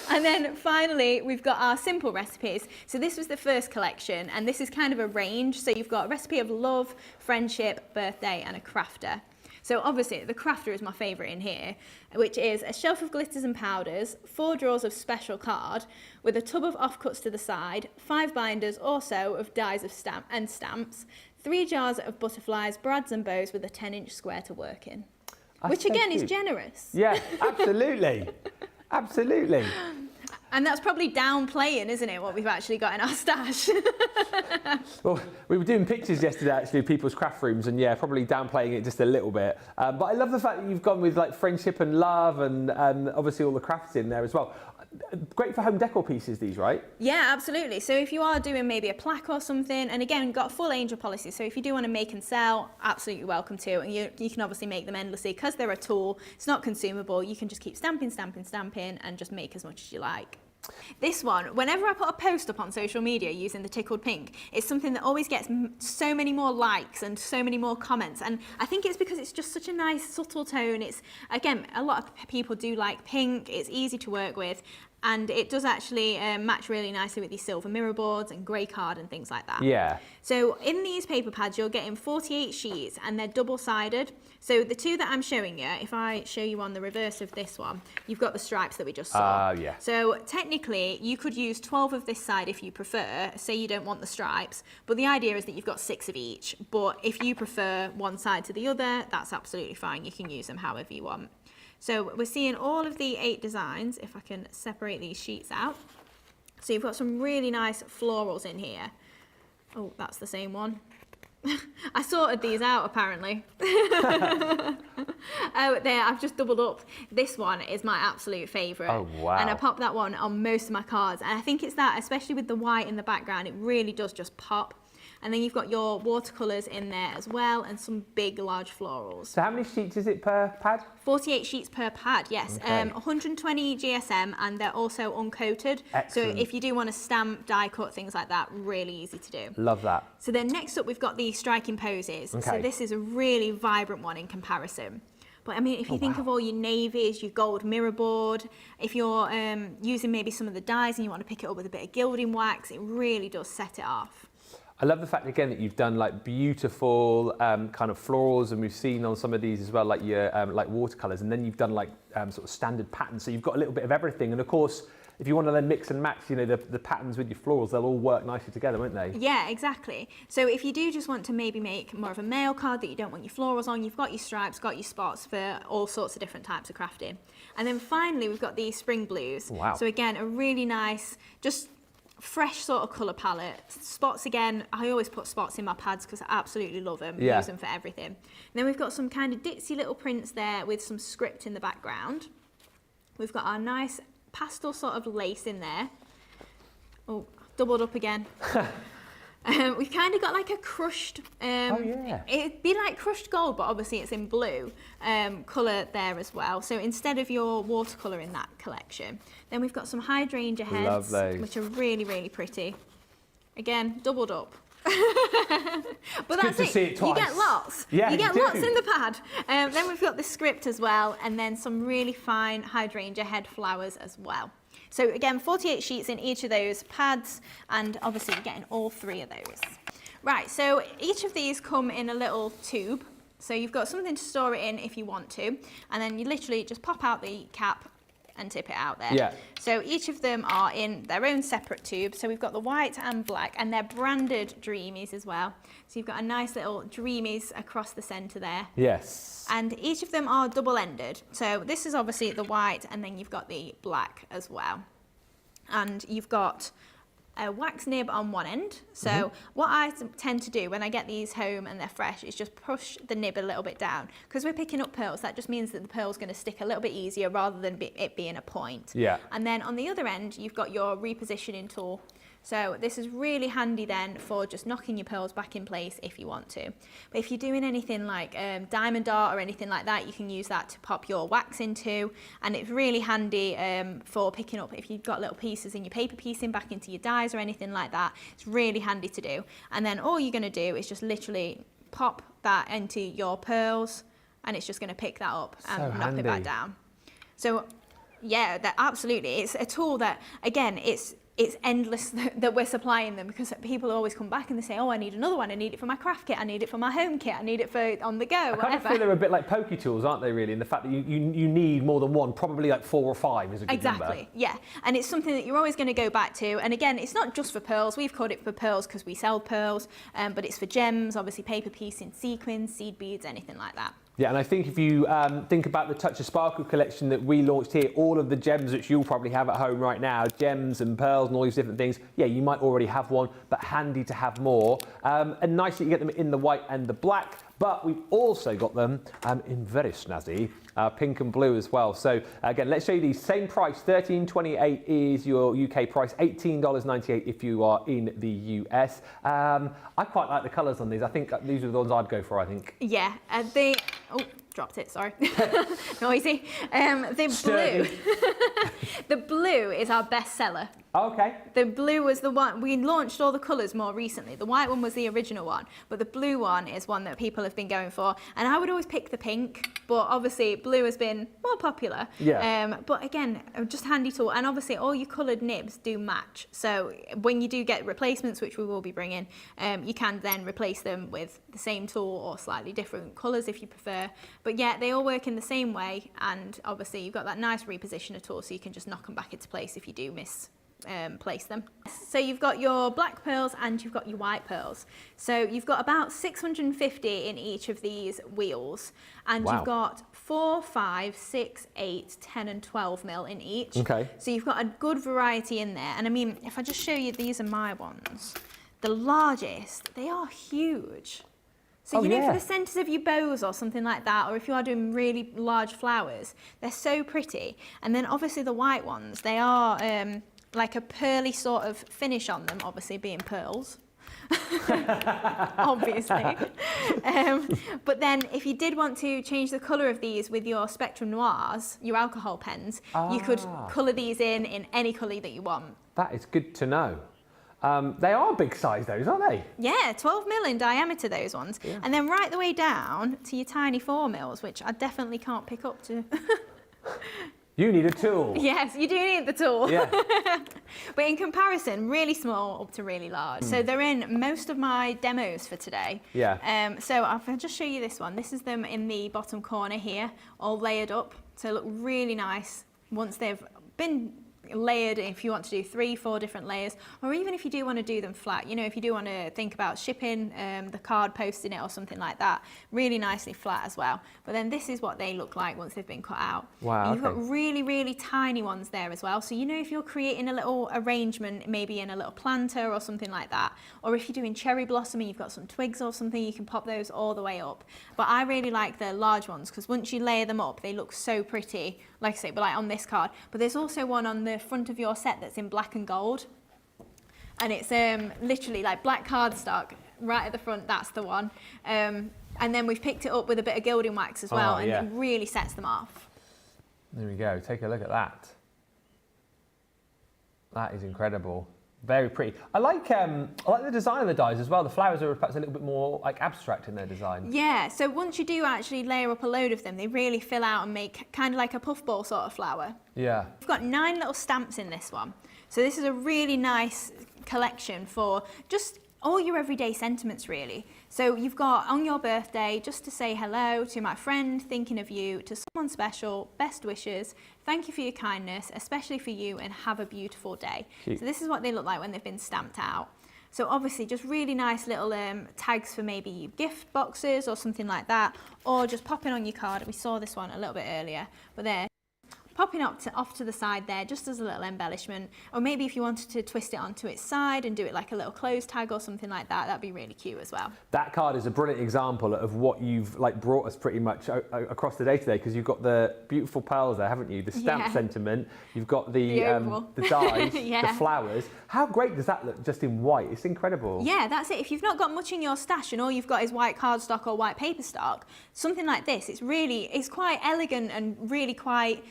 And then finally, we've got our simple recipes. So this was the first collection, and this is kind of a range. So you've got a recipe of love, friendship, birthday, and a crafter. So obviously the crafter is my favourite in here, which is a shelf of glitters and powders, 4 drawers of special card, with a tub of offcuts to the side, 5 binders or so of dies of stamps, 3 jars of butterflies, brads and bows with a 10-inch square to work in. That's Which so again cute. is generous. Yeah, absolutely. Absolutely. And that's probably downplaying, isn't it, what we've actually got in our stash? Well, we were doing pictures yesterday, actually, of people's craft rooms, and yeah, probably downplaying it just a little bit. But I love the fact that you've gone with like friendship and love, and obviously all the crafts in there as well. Great for home decor pieces, these, right? Yeah, absolutely. So if you are doing maybe a plaque or something, and again, got a full angel policy, so if you do want to make and sell, absolutely welcome to. And you can obviously make them endlessly because they're a tool. It's not consumable. You can just keep stamping, stamping, stamping, and just make as much as you like. This one, whenever I put a post up on social media using the tickled pink, it's something that always gets so many more likes and so many more comments, and I think it's because it's just such a nice subtle tone. It's, again, a lot of people do like pink, it's easy to work with, and it does actually match really nicely with these silver mirror boards and grey card and things like that. Yeah. So in these paper pads, you're getting 48 sheets and they're double-sided. So the 2 that I'm showing you, if I show you on the reverse of this one, you've got the stripes that we just saw. Yeah. So technically, you could use 12 of this side if you prefer. Say you don't want the stripes, but the idea is that you've got 6 of each. But if you prefer one side to the other, that's absolutely fine. You can use them however you want. So we're seeing all of the 8 designs, if I can separate these sheets out. So you've got some really nice florals in here. Oh, that's the same one. I sorted these out apparently. Oh, there, I've just doubled up. This one is my absolute favourite. Oh, wow. And I popped that one on most of my cards. And I think it's that, especially with the white in the background, it really does just pop. And then you've got your watercolours in there as well, and some big, large florals. So how many sheets is it per pad? 48 sheets per pad, yes. Okay. 120 GSM, and they're also uncoated. Excellent. So if you do want to stamp, die cut, things like that, really easy to do. Love that. So then next up, we've got the striking poses. Okay. So this is a really vibrant one in comparison. But I mean, if you think of all your navies, your gold mirror board, if you're using maybe some of the dyes and you want to pick it up with a bit of gilding wax, it really does set it off. I love the fact again that you've done like beautiful kind of florals, and we've seen on some of these as well, like your like watercolors, and then you've done like sort of standard patterns. So you've got a little bit of everything, and of course, if you want to then mix and match, you know, the patterns with your florals, they'll all work nicely together, won't they? Yeah, exactly. So if you do just want to maybe make more of a mail card that you don't want your florals on, you've got your stripes, got your spots for all sorts of different types of crafting. And then finally, we've got these spring blues. Wow. So again, a really nice, just fresh sort of colour palette. Spots again, I always put spots in my pads because I absolutely love them. Yeah. Use them for everything. And then we've got some kind of ditzy little prints there with some script in the background. We've got our nice pastel sort of lace in there. Oh, doubled up again. We've kind of got like a crushed, it'd be like crushed gold, but obviously it's in blue colour there as well. So instead of your watercolour in that collection, then we've got some hydrangea heads, which are really, really pretty. Again, doubled up. But that's it. You get lots. Yeah, you get lots in the pad. Then we've got the script as well, and then some really fine hydrangea head flowers as well. So again, 48 sheets in each of those pads, and obviously you're getting all 3 of those. Right, so each of these come in a little tube. So you've got something to store it in if you want to, and then you literally just pop out the cap and tip it out there. Yeah. So each of them are in their own separate tube. So we've got the white and black, and they're branded Dreamees as well. So you've got a nice little Dreamees across the centre there. Yes. And each of them are double-ended. So this is obviously the white, and then you've got the black as well. And you've got a wax nib on one end. So what I tend to do when I get these home and they're fresh is just push the nib a little bit down. Because we're picking up pearls, that just means that the pearl's going to stick a little bit easier rather than it being a point. Yeah. And then on the other end, you've got your repositioning tool. So this is really handy then for just knocking your pearls back in place if you want to. But if you're doing anything like diamond dart or anything like that, you can use that to pop your wax into. And it's really handy for picking up if you've got little pieces in your paper piecing back into your dies or anything like that. It's really handy to do. And then all you're going to do is just literally pop that into your pearls, and it's just going to pick that up and knock it back down. So yeah, that absolutely. It's a tool that, again, it's endless that we're supplying them, because people always come back and they say, oh, I need another one. I need it for my craft kit. I need it for my home kit. I need it for on the go, I kind of feel they're a bit like pokey tools, aren't they, really? In the fact that you need more than one, probably like 4 or 5 is a good number. Exactly, yeah. And it's something that you're always going to go back to. And again, it's not just for pearls. We've called it for pearls because we sell pearls, but it's for gems, obviously paper piecing, sequins, seed beads, anything like that. Yeah, and I think if you think about the Touch of Sparkle collection that we launched here, all of the gems which you'll probably have at home right now, gems and pearls and all these different things, yeah, you might already have one, but handy to have more. And nice that you get them in the white and the black, but we've also got them in very snazzy pink and blue as well. So again, let's show you these. Same price, $13.28 is your UK price, $18.98 if you are in the US. I quite like the colours on these. I think these are the ones I'd go for, I think. Yeah, oh, dropped it, sorry. Noisy. The blue. The blue is our best seller. Okay. The blue was the one, we launched all the colours more recently. The white one was the original one, but the blue one is one that people have been going for. And I would always pick the pink, but obviously blue has been more popular. Yeah. But again, just handy tool. And obviously all your coloured nibs do match. So when you do get replacements, which we will be bringing, you can then replace them with the same tool or slightly different colours if you prefer. But yeah, they all work in the same way. And obviously you've got that nice repositioner tool, so you can just knock them back into place if you do place them. So you've got your black pearls and you've got your white pearls. So you've got about 650 in each of these wheels, and you've got 4, 5, 6, 8, 10 and 12 mil in each. Okay. So you've got a good variety in there. And I mean, if I just show you, these are my ones. The largest, they are huge. So you know, for the centres of your bows or something like that, or if you are doing really large flowers, they're so pretty. And then obviously the white ones, they are like a pearly sort of finish on them, obviously being pearls. Obviously. But then if you did want to change the colour of these with your Spectrum Noirs, your alcohol pens, you could colour these in any colour that you want. That is good to know. They are big size, those, aren't they? Yeah, 12 mil in diameter, those ones. Yeah. And then right the way down to your tiny 4 mils, which I definitely can't pick up to. You need a tool. Yes, you do need the tool. Yeah. But in comparison, really small up to really large. So they're in most of my demos for today. Yeah. So I'll just show you this one. This is them in the bottom corner here, all layered up. So look really nice once they've been layered, if you want to do 3-4 different layers, or even if you do want to do them flat, you know, if you do want to think about shipping the card, posting it or something like that, really nicely flat as well. But then this is what they look like once they've been cut out. Wow. And you've got really, really tiny ones there as well. So you know, if you're creating a little arrangement, maybe in a little planter or something like that, or if you're doing cherry blossom and you've got some twigs or something, you can pop those all the way up. But I really like the large ones because once you layer them up, they look so pretty, like I say, but like on this card. But there's also one on the front of your set that's in black and gold, and it's literally like black cardstock right at the front. That's the one. And then we've picked it up with a bit of gilding wax as well, and it really sets them off. There we go. Take a look at that. That is incredible. Very pretty. I like the design of the dies as well. The flowers are perhaps a little bit more like abstract in their design. Yeah, so once you do actually layer up a load of them, they really fill out and make kind of like a puffball sort of flower. Yeah. We've got 9 little stamps in this one. So this is a really nice collection for just all your everyday sentiments, really. So you've got on your birthday, just to say hello to my friend, thinking of you, to someone special, best wishes, thank you for your kindness, especially for you, and have a beautiful day. Cute. So this is what they look like when they've been stamped out. So obviously just really nice little tags for maybe gift boxes or something like that, or just popping on your card. We saw this one a little bit earlier, but there. Popping off to the side there, just as a little embellishment, or maybe if you wanted to twist it onto its side and do it like a little close tag or something like that, that'd be really cute as well. That card is a brilliant example of what you've like brought us pretty much across the day today, because you've got the beautiful pearls there, haven't you? The stamp sentiment, you've got the dies, the flowers. How great does that look just in white? It's incredible. Yeah, that's it. If you've not got much in your stash and all you've got is white cardstock or white paper stock, something like this, it's quite elegant and really quite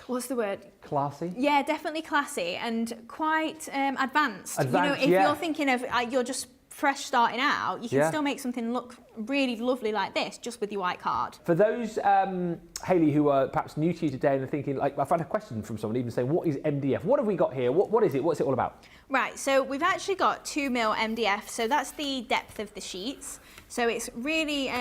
what's the word? Classy? Yeah, definitely classy and quite advanced. You know, if you're thinking of, you're just fresh starting out, you can still make something look really lovely like this, just with your white card. For those, Hayley, who are perhaps new to you today and are thinking, like, I've had a question from someone even saying, what is MDF? What have we got here? What is it? What's it all about? Right, so we've actually got 2 mil MDF, so that's the depth of the sheets. So it's really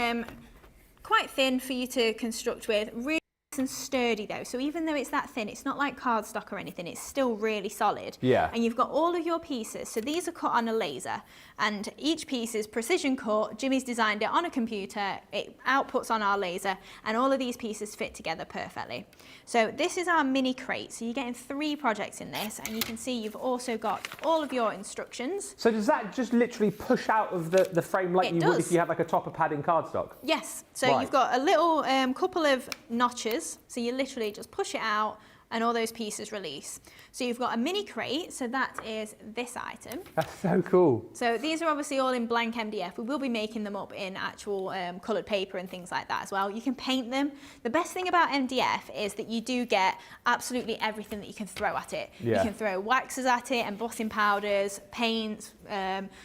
quite thin for you to construct with, really and sturdy though, so even though it's that thin, it's not like cardstock or anything, it's still really solid. Yeah. And you've got all of your pieces, so these are cut on a laser, and each piece is precision cut. Jimmy's designed it on a computer, it outputs on our laser, and all of these pieces fit together perfectly. So this is our mini crate, so you're getting 3 projects in this, and you can see you've also got all of your instructions. So does that just literally push out of the frame like you would if you had like a topper pad in cardstock? Yes, so you've got a little couple of notches, so you literally just push it out and all those pieces release. So you've got a mini crate, so that is this item. That's so cool. So these are obviously all in blank MDF. We will be making them up in actual coloured paper and things like that as well. You can paint them. The best thing about MDF is that you do get absolutely everything that you can throw at it. Yeah. You can throw waxes at it, embossing powders, paints,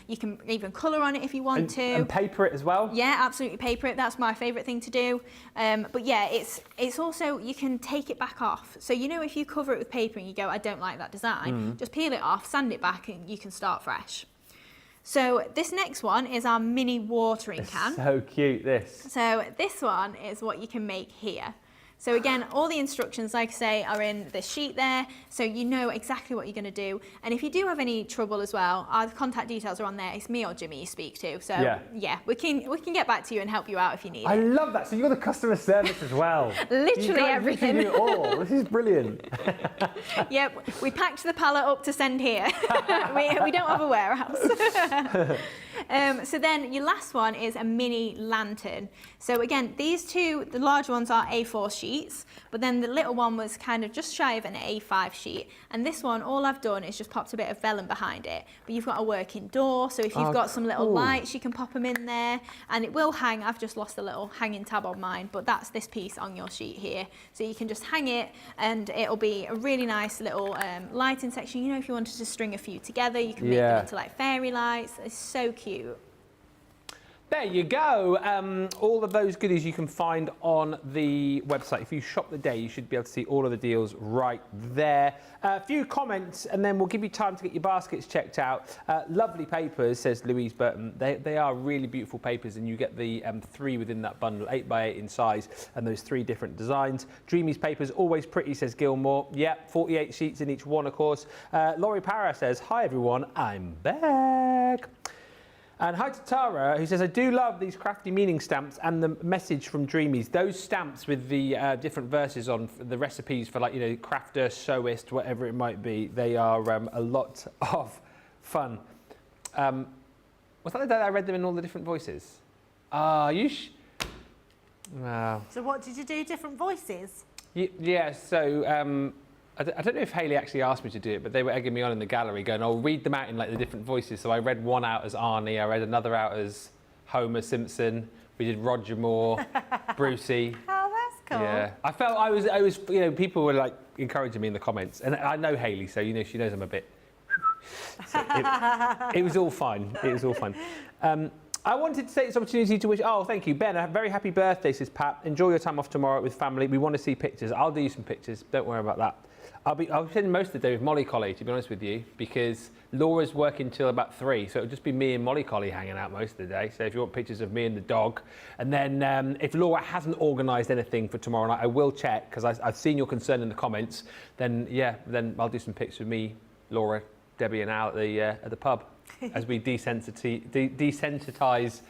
you can even colour on it if you want to. And paper it as well? Yeah, absolutely paper it. That's my favourite thing to do. But yeah, it's also, you can take it back off. So you know, if you cover it with paper and you go, I don't like that design, just peel it off, sand it back, and you can start fresh. So this next one is our mini watering can. So cute, this. So this one is what you can make here. So again, all the instructions, like I say, are in the sheet there, so you know exactly what you're going to do. And if you do have any trouble as well, our contact details are on there. It's me or Jimmy you speak to. So yeah, we can get back to you and help you out if you need it. I love that. So you're the customer service as well. Literally everything. You do it all. This is brilliant. Yep, we packed the pallet up to send here. we don't have a warehouse. So then your last one is a mini lantern. So again, these two, the large ones are A4 sheets, but then the little one was kind of just shy of an A5 sheet. And this one, all I've done is just popped a bit of vellum behind it. But you've got a working door, so if you've got some little lights, you can pop them in there. And it will hang. I've just lost a little hanging tab on mine, but that's this piece on your sheet here. So you can just hang it, and it'll be a really nice little lighting section. You know, if you wanted to string a few together, you can make them into like fairy lights. It's so cute. There you go. All of those goodies you can find on the website. If you shop the day, you should be able to see all of the deals right there. A few comments, and then we'll give you time to get your baskets checked out. Lovely papers, says Louise Burton. They are really beautiful papers, and you get the 3 within that bundle, 8x8 in size, and those 3 different designs. Dreamees papers, always pretty, says Gilmore. Yep, 48 sheets in each one, of course. Laurie Parra says, hi everyone, I'm back. And hi to Tara, who says, I do love these crafty meaning stamps and the message from Dreamees. Those stamps with the different verses on the recipes for, like, you know, crafter, sewist, whatever it might be, they are a lot of fun. Was that the day I read them in all the different voices? Wow. So what did you do, different voices? Yeah, so I don't know if Hayley actually asked me to do it, but they were egging me on in the gallery going, I'll read them out in like the different voices. So I read one out as Arnie, I read another out as Homer Simpson, we did Roger Moore, Brucey. Oh, that's cool. Yeah, I felt I was, you know, people were like encouraging me in the comments, and I know Hayley, so you know, she knows I'm a bit. So it was all fine. It was all fine. I wanted to take this opportunity to wish, thank you, Ben, a very happy birthday, says Pat. Enjoy your time off tomorrow with family. We want to see pictures. I'll do you some pictures. Don't worry about that. I'll spend most of the day with Molly Collie, to be honest with you, because Laura's working till about 3, so it'll just be me and Molly Collie hanging out most of the day. So if you want pictures of me and the dog, and then if Laura hasn't organised anything for tomorrow night, I will check, because I've seen your concern in the comments. Then I'll do some pictures of me, Laura, Debbie, and Al at the pub as we desensitise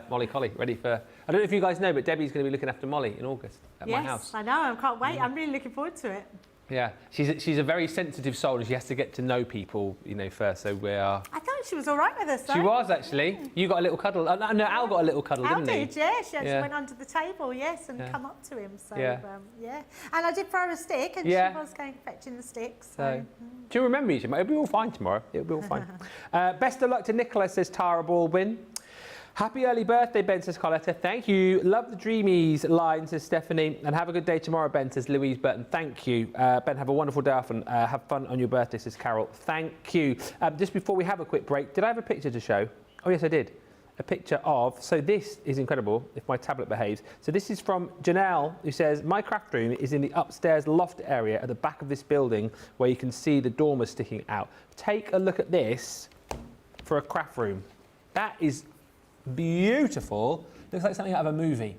Molly Collie, ready for. I don't know if you guys know, but Debbie's going to be looking after Molly in August at my house. Yes, I know. I can't wait. I'm really looking forward to it. Yeah, she's a very sensitive soul, and she has to get to know people, you know, first. So we are. I thought she was all right with us, though. She was, actually. You got a little cuddle. No, Al got a little cuddle, didn't he? Al did, yeah. She actually went under the table, yes, and come up to him. So yeah. And I did throw her a stick, and she was going fetching the stick. So. Do you remember each other? It'll be all fine tomorrow. It'll be all fine. Best of luck to Nicola, says Tara Baldwin. Happy early birthday, Ben, says Carletta. Thank you. Love the Dreamees line, says Stephanie. And have a good day tomorrow, Ben, says Louise Burton. Thank you. Ben, have a wonderful day off and have fun on your birthday, says Carol. Thank you. Just before we have a quick break, did I have a picture to show? Oh, yes, I did. A picture of, so this is incredible, if my tablet behaves. So this is from Janelle, who says, my craft room is in the upstairs loft area at the back of this building where you can see the dormers sticking out. Take a look at this for a craft room. That is beautiful. Looks like something out of a movie.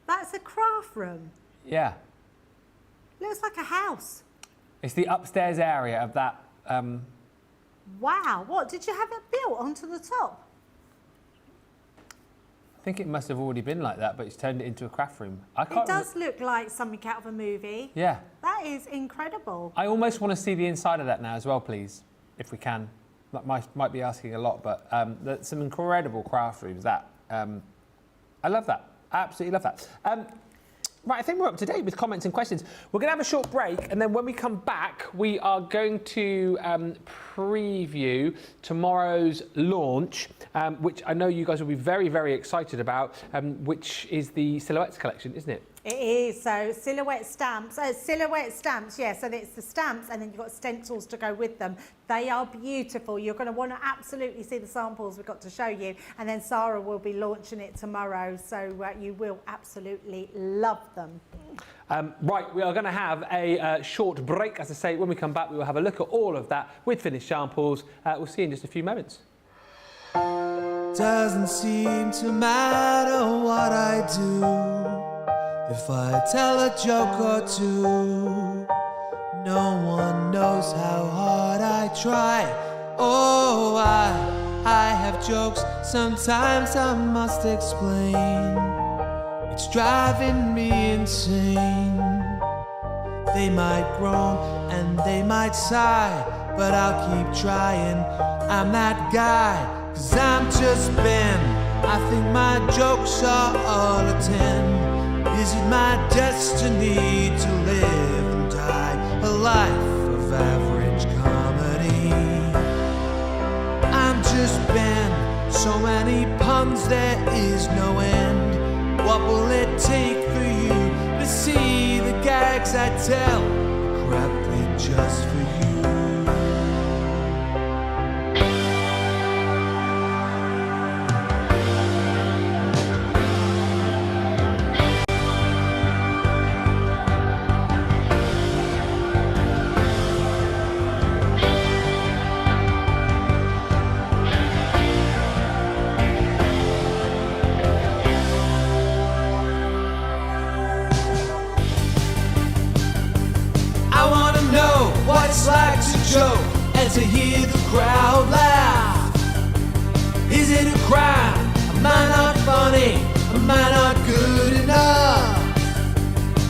That's a craft room. Yeah. Looks like a house. It's the upstairs area of that. Wow. What, did you have it built onto the top? I think it must have already been like that, but it's turned it into a craft room. It does look like something out of a movie. Yeah. That is incredible. I almost want to see the inside of that now as well, please, if we can. That might be asking a lot, but there's some incredible craft rooms. I love that. Absolutely love that. Right, I think we're up to date with comments and questions. We're going to have a short break, and then when we come back, we are going to preview tomorrow's launch, which I know you guys will be very, very excited about, which is the Silhouettes collection, isn't it? It is, so silhouette stamps, yeah, so it's the stamps and then you've got stencils to go with them. They are beautiful. You're going to want to absolutely see the samples we've got to show you, and then Sarah will be launching it tomorrow, so you will absolutely love them. Right, we are going to have a short break. As I say, when we come back, we will have a look at all of that with finished samples. We'll see you in just a few moments. Doesn't seem to matter what I do. If I tell a joke or two, no one knows how hard I try. Oh, I have jokes, sometimes I must explain. It's driving me insane. They might groan and they might sigh, but I'll keep trying. I'm that guy 'cause I'm just Ben. I think my jokes are all a 10. Is it my destiny to live and die a life of average comedy? I'm just Ben, so many puns there is no end. What will it take for you to see the gags I tell? Crafted just for you. It's like to joke and to hear the crowd laugh. Is it a crime? Am I not funny? Am I not good enough?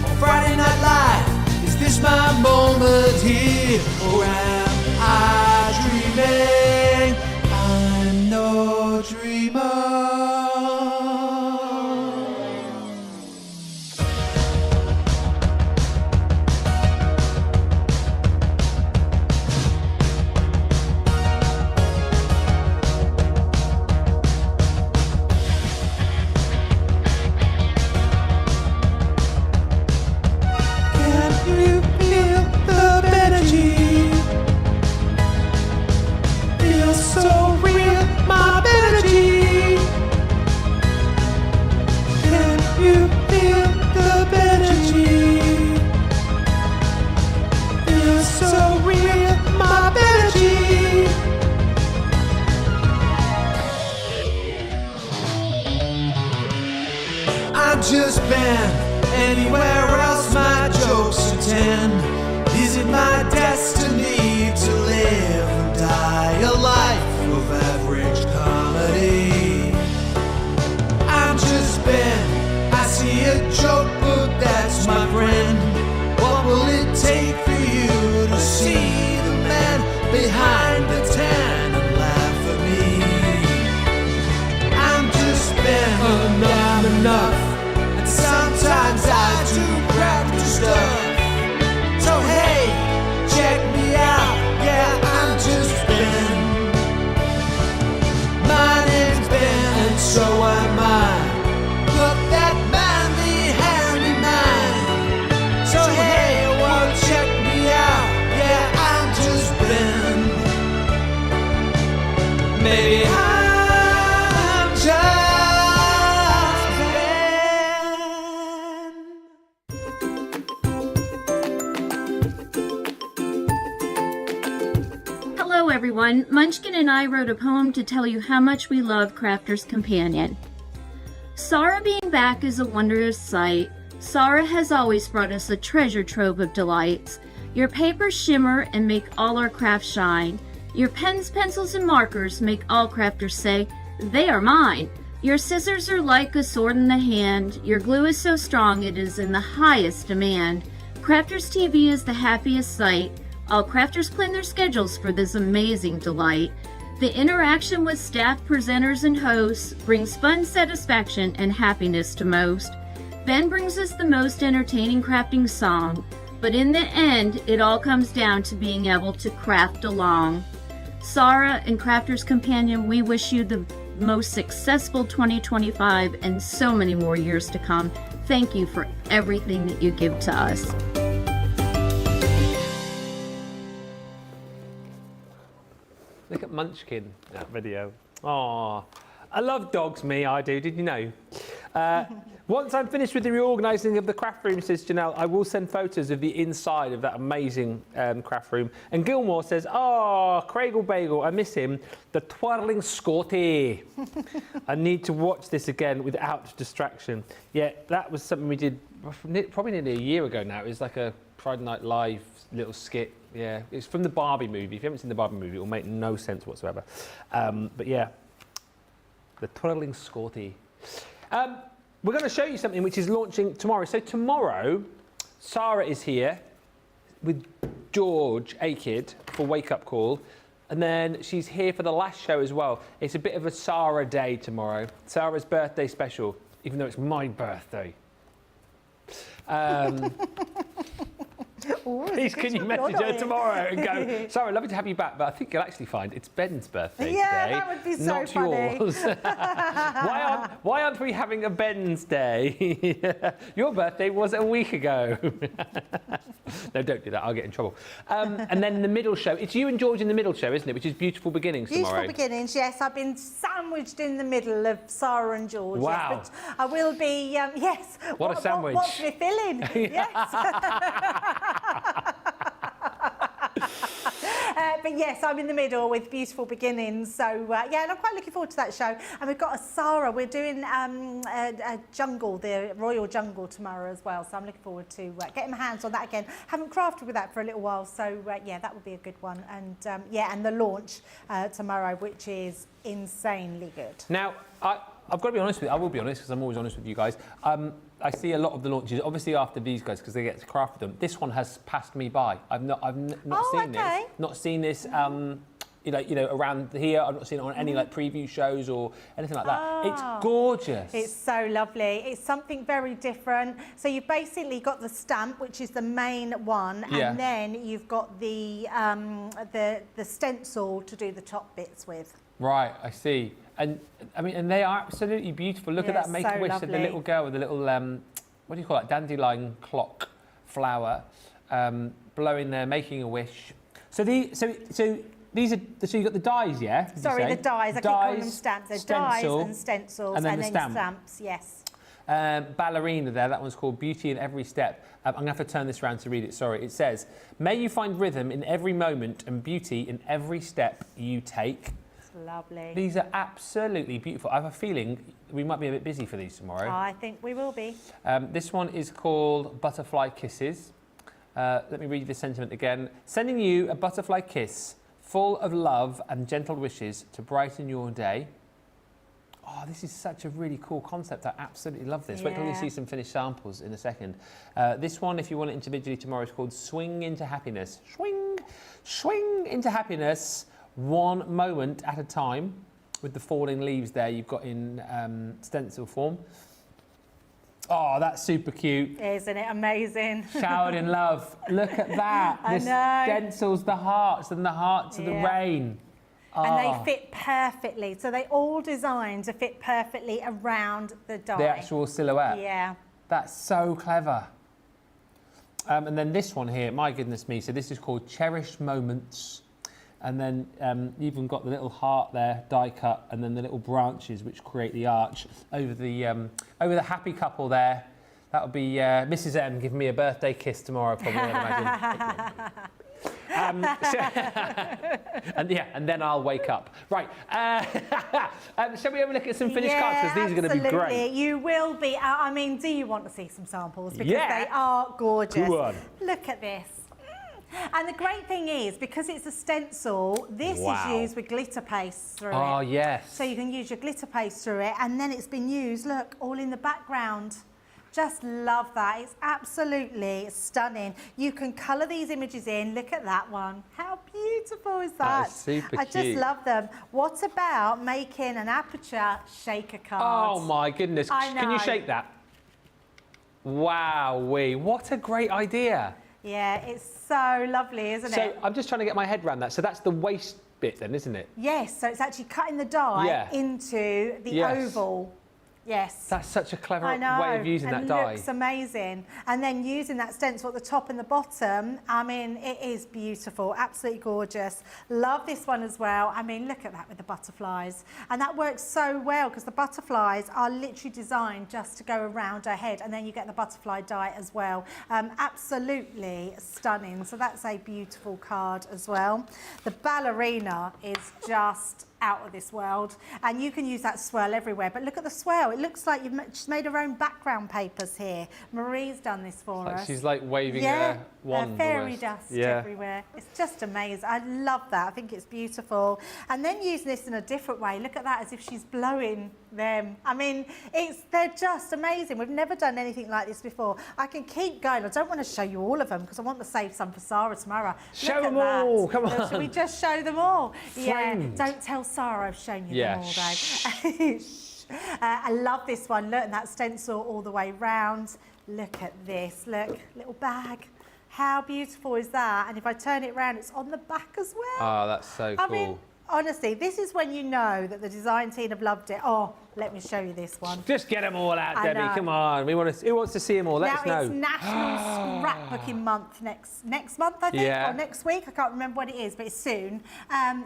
On Friday Night Live, is this my moment here? Or am I dreaming? I'm no dreamer. Just Ben, anywhere else my jokes attend. Is it my destiny to live and die a life of average comedy? I'm just Ben, I see a joke but that's my friend. What will it take for you to see the man behind the tan and laugh at me? I'm just Ben, and I'm enough. Sometimes I do crafty stuff. So hey, check me out. Yeah, I'm just Ben. My name's Ben, and so am I. Look, that manly handy man. So hey, well, check me out. Yeah, I'm just Ben. Maybe I'm just. Hello everyone, Munchkin and I wrote a poem to tell you how much we love Crafter's Companion. Sarah being back is a wondrous sight. Sarah has always brought us a treasure trove of delights. Your papers shimmer and make all our crafts shine. Your pens, pencils, and markers make all crafters say, they are mine. Your scissors are like a sword in the hand. Your glue is so strong it is in the highest demand. Crafter's TV is the happiest sight. All crafters plan their schedules for this amazing delight. The interaction with staff, presenters, and hosts brings fun satisfaction and happiness to most. Ben brings us the most entertaining crafting song, but in the end, it all comes down to being able to craft along. Sarah and Crafter's Companion, we wish you the most successful 2025 and so many more years to come. Thank you for everything that you give to us. Look at Munchkin, that video. Aww. I love dogs, me, I do, did you know? Once I'm finished with the reorganising of the craft room, says Janelle, I will send photos of the inside of that amazing craft room. And Gilmore says, Craigle Bagel, I miss him. The twirling Scotty. I need to watch this again without distraction. Yeah, that was something we did probably nearly a year ago now. It was like a Friday Night Live little skit. Yeah, it's from the Barbie movie. If you haven't seen the Barbie movie, it will make no sense whatsoever. But yeah, the twirling Scotty. We're going to show you something which is launching tomorrow. So tomorrow, Sarah is here with George Akid for Wake Up Call. And then she's here for the last show as well. It's a bit of a Sarah day tomorrow. Sarah's birthday special, even though it's my birthday. Please, can you message her tomorrow and go, Sarah, lovely to have you back, but I think you'll actually find it's Ben's birthday today, that would be so not funny. yours. why aren't we having a Ben's day? Your birthday was a week ago. No, don't do that. I'll get in trouble. And then the middle show. It's you and George in the middle show, isn't it? Which is Beautiful Beginnings tomorrow. Beautiful Beginnings, yes. I've been sandwiched in the middle of Sarah and George. Wow. Yes, but I will be, yes. What a sandwich. What's my filling? Yes. But yes, I'm in the middle with Beautiful Beginnings. So, yeah, and I'm quite looking forward to that show. And we've got a Sarah. We're doing a jungle, the Royal Jungle tomorrow as well. So I'm looking forward to getting my hands on that again. Haven't crafted with that for a little while. So, yeah, that would be a good one. And, yeah, and the launch tomorrow, which is insanely good. Now, I've got to be honest with you. I will be honest, because I'm always honest with you guys. I see a lot of the launches, obviously after these guys, because they get to craft them. This one has passed me by. I've not seen this. Not seen this. You know, around here. I've not seen it on any like preview shows or anything like that. It's gorgeous. It's so lovely. It's something very different. So you've basically got the stamp, which is the main one, and then you've got the stencil to do the top bits with. Right, I see. And I mean, and they are absolutely beautiful. Look at that Make-A-Wish of the little girl with the little what do you call it? Dandelion clock flower, blowing there, making a wish. So these are so you got the dies, yeah? Sorry, the dies. I keep calling them stamps. They're dies and stencils, and then stamps. Yes. Ballerina there. That one's called Beauty in Every Step. I'm going to have to turn this around to read it. Sorry. It says, "May you find rhythm in every moment and beauty in every step you take." Lovely. These are absolutely beautiful. I have a feeling we might be a bit busy for these tomorrow. I think we will be. This one is called Butterfly Kisses. Let me read you the sentiment again. Sending you a butterfly kiss full of love and gentle wishes to brighten your day. Oh, this is such a really cool concept. I absolutely love this. Wait till you see some finished samples in a second. This one, if you want it individually tomorrow, is called Swing into Happiness. Swing into happiness. One moment at a time, with the falling leaves there you've got in stencil form. Oh, that's super cute. Isn't it amazing? Showered in love. Look at that. I the know. stencils, the hearts, and the hearts of the rain. And they fit perfectly. So they all designed to fit perfectly around the die. The actual silhouette. Yeah. That's so clever. And then this one here, my goodness me. So this is called Cherished Moments. And then you've even got the little heart there, die cut, and then the little branches which create the arch over the happy couple there. That'll be Mrs. M giving me a birthday kiss tomorrow, probably, I'd imagine. And then I'll wake up. Right. Shall we have a look at some finished cards? Because these are going to be great. You will be. I mean, do you want to see some samples? Because they are gorgeous. Go on. Look at this. And the great thing is, because it's a stencil, this is used with glitter paste through it. Oh, yes. So you can use your glitter paste through it, and then it's been used, look, all in the background. Just love that. It's absolutely stunning. You can colour these images in. Look at that one. How beautiful is that? That is super I cute. just love them. What about making an aperture shaker card? Oh, my goodness. Can you shake that? Wowee. What a great idea. Yeah, it's so lovely, isn't it? So I'm just trying to get my head around that. So that's the waist bit then, isn't it? Yes, so it's actually cutting the die into the oval. Yes. That's such a clever way of using that die. It looks amazing. And then using that stencil at the top and the bottom, I mean, it is beautiful, absolutely gorgeous. Love this one as well. I mean, look at that with the butterflies. And that works so well because the butterflies are literally designed just to go around her head, and then you get the butterfly die as well. Absolutely stunning. So that's a beautiful card as well. The ballerina is just out of this world. And you can use that swirl everywhere. But look at the swirl. It looks like she's made her own background papers here. Marie's done this for us. She's like waving her wand. Fairy dust everywhere. It's just amazing. I love that. I think it's beautiful. And then using this in a different way. Look at that, as if she's blowing them. I mean, they're just amazing. We've never done anything like this before. I can keep going. I don't want to show you all of them because I want to save some for Sarah tomorrow. Show them all. Come on. Should we just show them all? Framed. Yeah. Don't tell Sarah I've shown you them all, though. I love this one. Look, and that stencil all the way round. Look at this. Look, little bag. How beautiful is that? And if I turn it around, it's on the back as well. Oh, that's so cool. I mean, honestly, this is when you know that the design team have loved it. Oh, let me show you this one. Just get them all out, Debbie. Come on. Who wants to see them all? Let us know. Now, it's National Scrapbooking Month next month, I think, or next week. I can't remember what it is, but it's soon.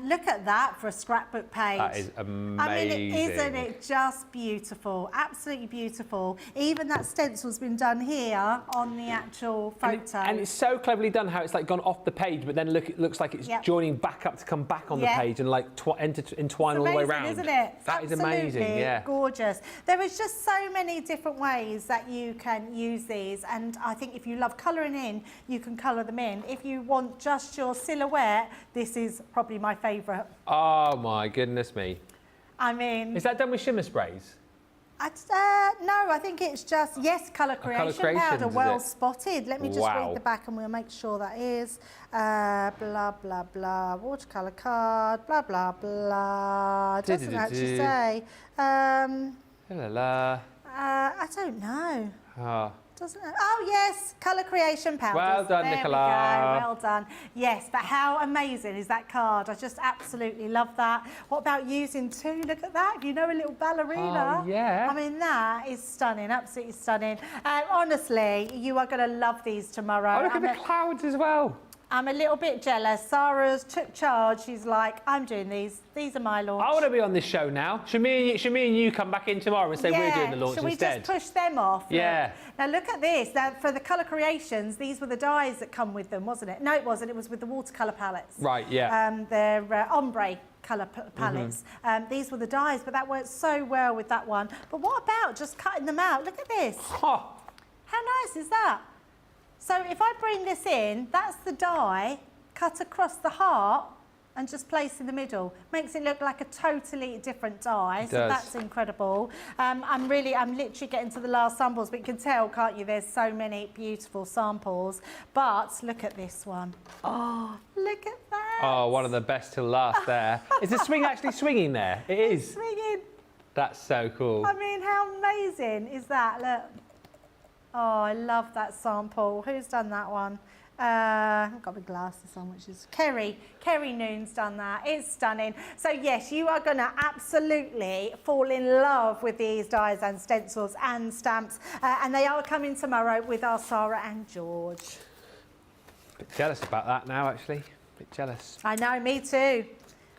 Look at that for a scrapbook page. That is amazing. I mean, isn't it just beautiful? Absolutely beautiful. Even that stencil's been done here on the actual photo. And it's so cleverly done how it's like gone off the page, but then look, it looks like it's joining back up to come back on the page and like entwine all the way around. Isn't it? That is amazing. Yeah. Gorgeous. There is just so many different ways that you can use these, and I think if you love colouring in, you can colour them in. If you want just your silhouette, this is probably my favourite. Oh my goodness me. I mean... Is that done with shimmer sprays? No, I think it's just, colour creation powder, well spotted. Let me just read the back and we'll make sure that is. Blah, blah, blah, watercolour card, blah, blah, blah. It doesn't actually say. I don't know. Doesn't it? Oh, yes, colour creation powders. Well done, there Nicola. We go. Well done. Yes, but how amazing is that card? I just absolutely love that. What about using two? Look at that. You know, a little ballerina. Oh, yeah. I mean, that is stunning, absolutely stunning. Honestly, you are going to love these tomorrow. Oh, look at the clouds as well. I'm a little bit jealous. Sarah's took charge. She's like, I'm doing these. These are my launch. I want to be on this show now. Should me and you come back in tomorrow and say we're doing the launch instead? Should we just push them off? Yeah. Look. Now look at this. Now, for the colour creations, these were the dyes that come with them, wasn't it? No, it wasn't. It was with the watercolour palettes. Right, yeah. They're ombre colour palettes. These were the dyes, but that worked so well with that one. But what about just cutting them out? Look at this. Oh. How nice is that? So if I bring this in, that's the dye cut across the heart and just place in the middle. Makes it look like a totally different dye. So that's incredible. I'm literally getting to the last samples, but you can tell, can't you? There's so many beautiful samples. But look at this one. Oh, look at that. Oh, one of the best to last there. Is the swing actually swinging there? It is. It's swinging. That's so cool. I mean, how amazing is that? Look. Oh, I love that sample. Who's done that one? I've got my glasses on, which is Kerry. Kerry Noon's done that. It's stunning. So yes, you are going to absolutely fall in love with these dies and stencils and stamps. And they are coming tomorrow with our Sarah and George. A bit jealous about that now, actually. A bit jealous. I know, me too.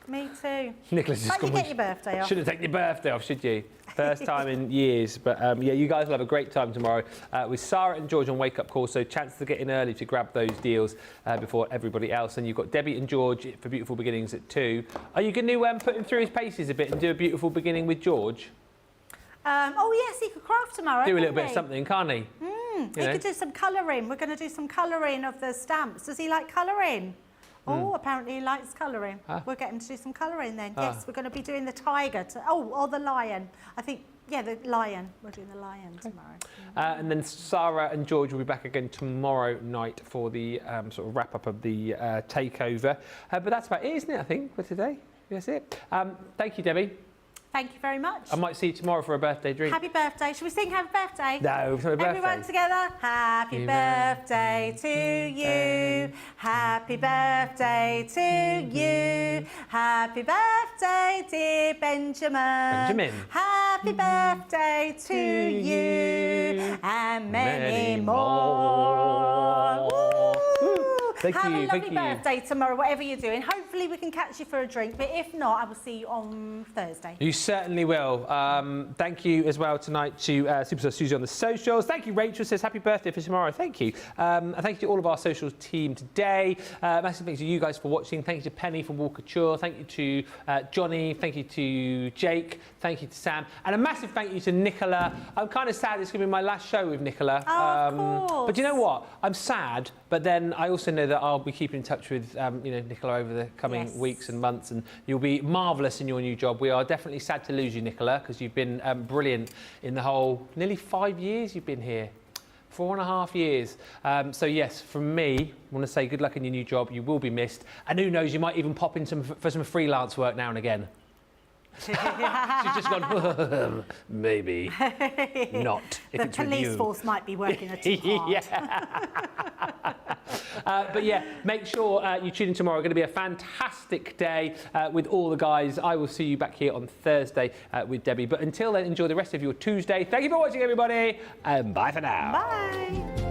Me too. Nicholas just you get your birthday off. Shouldn't take your birthday off, should you? First time in years. But yeah, you guys will have a great time tomorrow with Sarah and George on Wake Up Call. So chance to get in early to grab those deals before everybody else. And you've got Debbie and George for Beautiful Beginnings at 2. Are you going to put him through his paces a bit and do a beautiful beginning with George? Oh yes, he could craft tomorrow. Do a little bit of something, can't he? He could do some colouring. We're going to do some colouring of the stamps. Does he like colouring? Oh, apparently he likes colouring. We'll get him to do some colouring then. Yes, we're going to be doing the tiger. Or the lion. I think, yeah, the lion. We're doing the lion tomorrow. And then Sarah and George will be back again tomorrow night for the sort of wrap-up of the takeover. But that's about it, isn't it, I think, for today? That's it. Thank you, Debbie. Thank you very much. I might see you tomorrow for a birthday drink. Happy birthday. Should we sing happy birthday? No, for a birthday. Everyone together. Happy birthday to you. Happy birthday to you. Happy birthday, dear Benjamin. Happy birthday to you. And many more. Woo. Thank Have you. a Thank lovely you. birthday tomorrow, whatever you're doing. Hopefully we can catch you for a drink, but if not, I will see you on Thursday. You certainly will. Thank you as well tonight to Superstar Susie on the socials. Thank you, Rachel says happy birthday for tomorrow. Thank you. And thank you to all of our socials team today. Massive thanks to you guys for watching. Thank you to Penny from Walker-Chur. Thank you to Johnny. Thank you to Jake. Thank you to Sam. And a massive thank you to Nicola. I'm kind of sad it's going to be my last show with Nicola. Of course. But you know what? I'm sad, but then I also know that I'll be keeping in touch with you know, Nicola over the coming weeks and months, and you'll be marvellous in your new job. We are definitely sad to lose you, Nicola, because you've been brilliant in the whole nearly 5 years you've been here. 4.5 years. So yes, from me, I want to say good luck in your new job. You will be missed. And who knows, you might even pop in for some freelance work now and again. She's just gone, maybe not, if it's with you. The police force might be working a too hard. But yeah, make sure you tune in tomorrow. It's going to be a fantastic day with all the guys. I will see you back here on Thursday with Debbie. But until then, enjoy the rest of your Tuesday. Thank you for watching, everybody, and bye for now. Bye.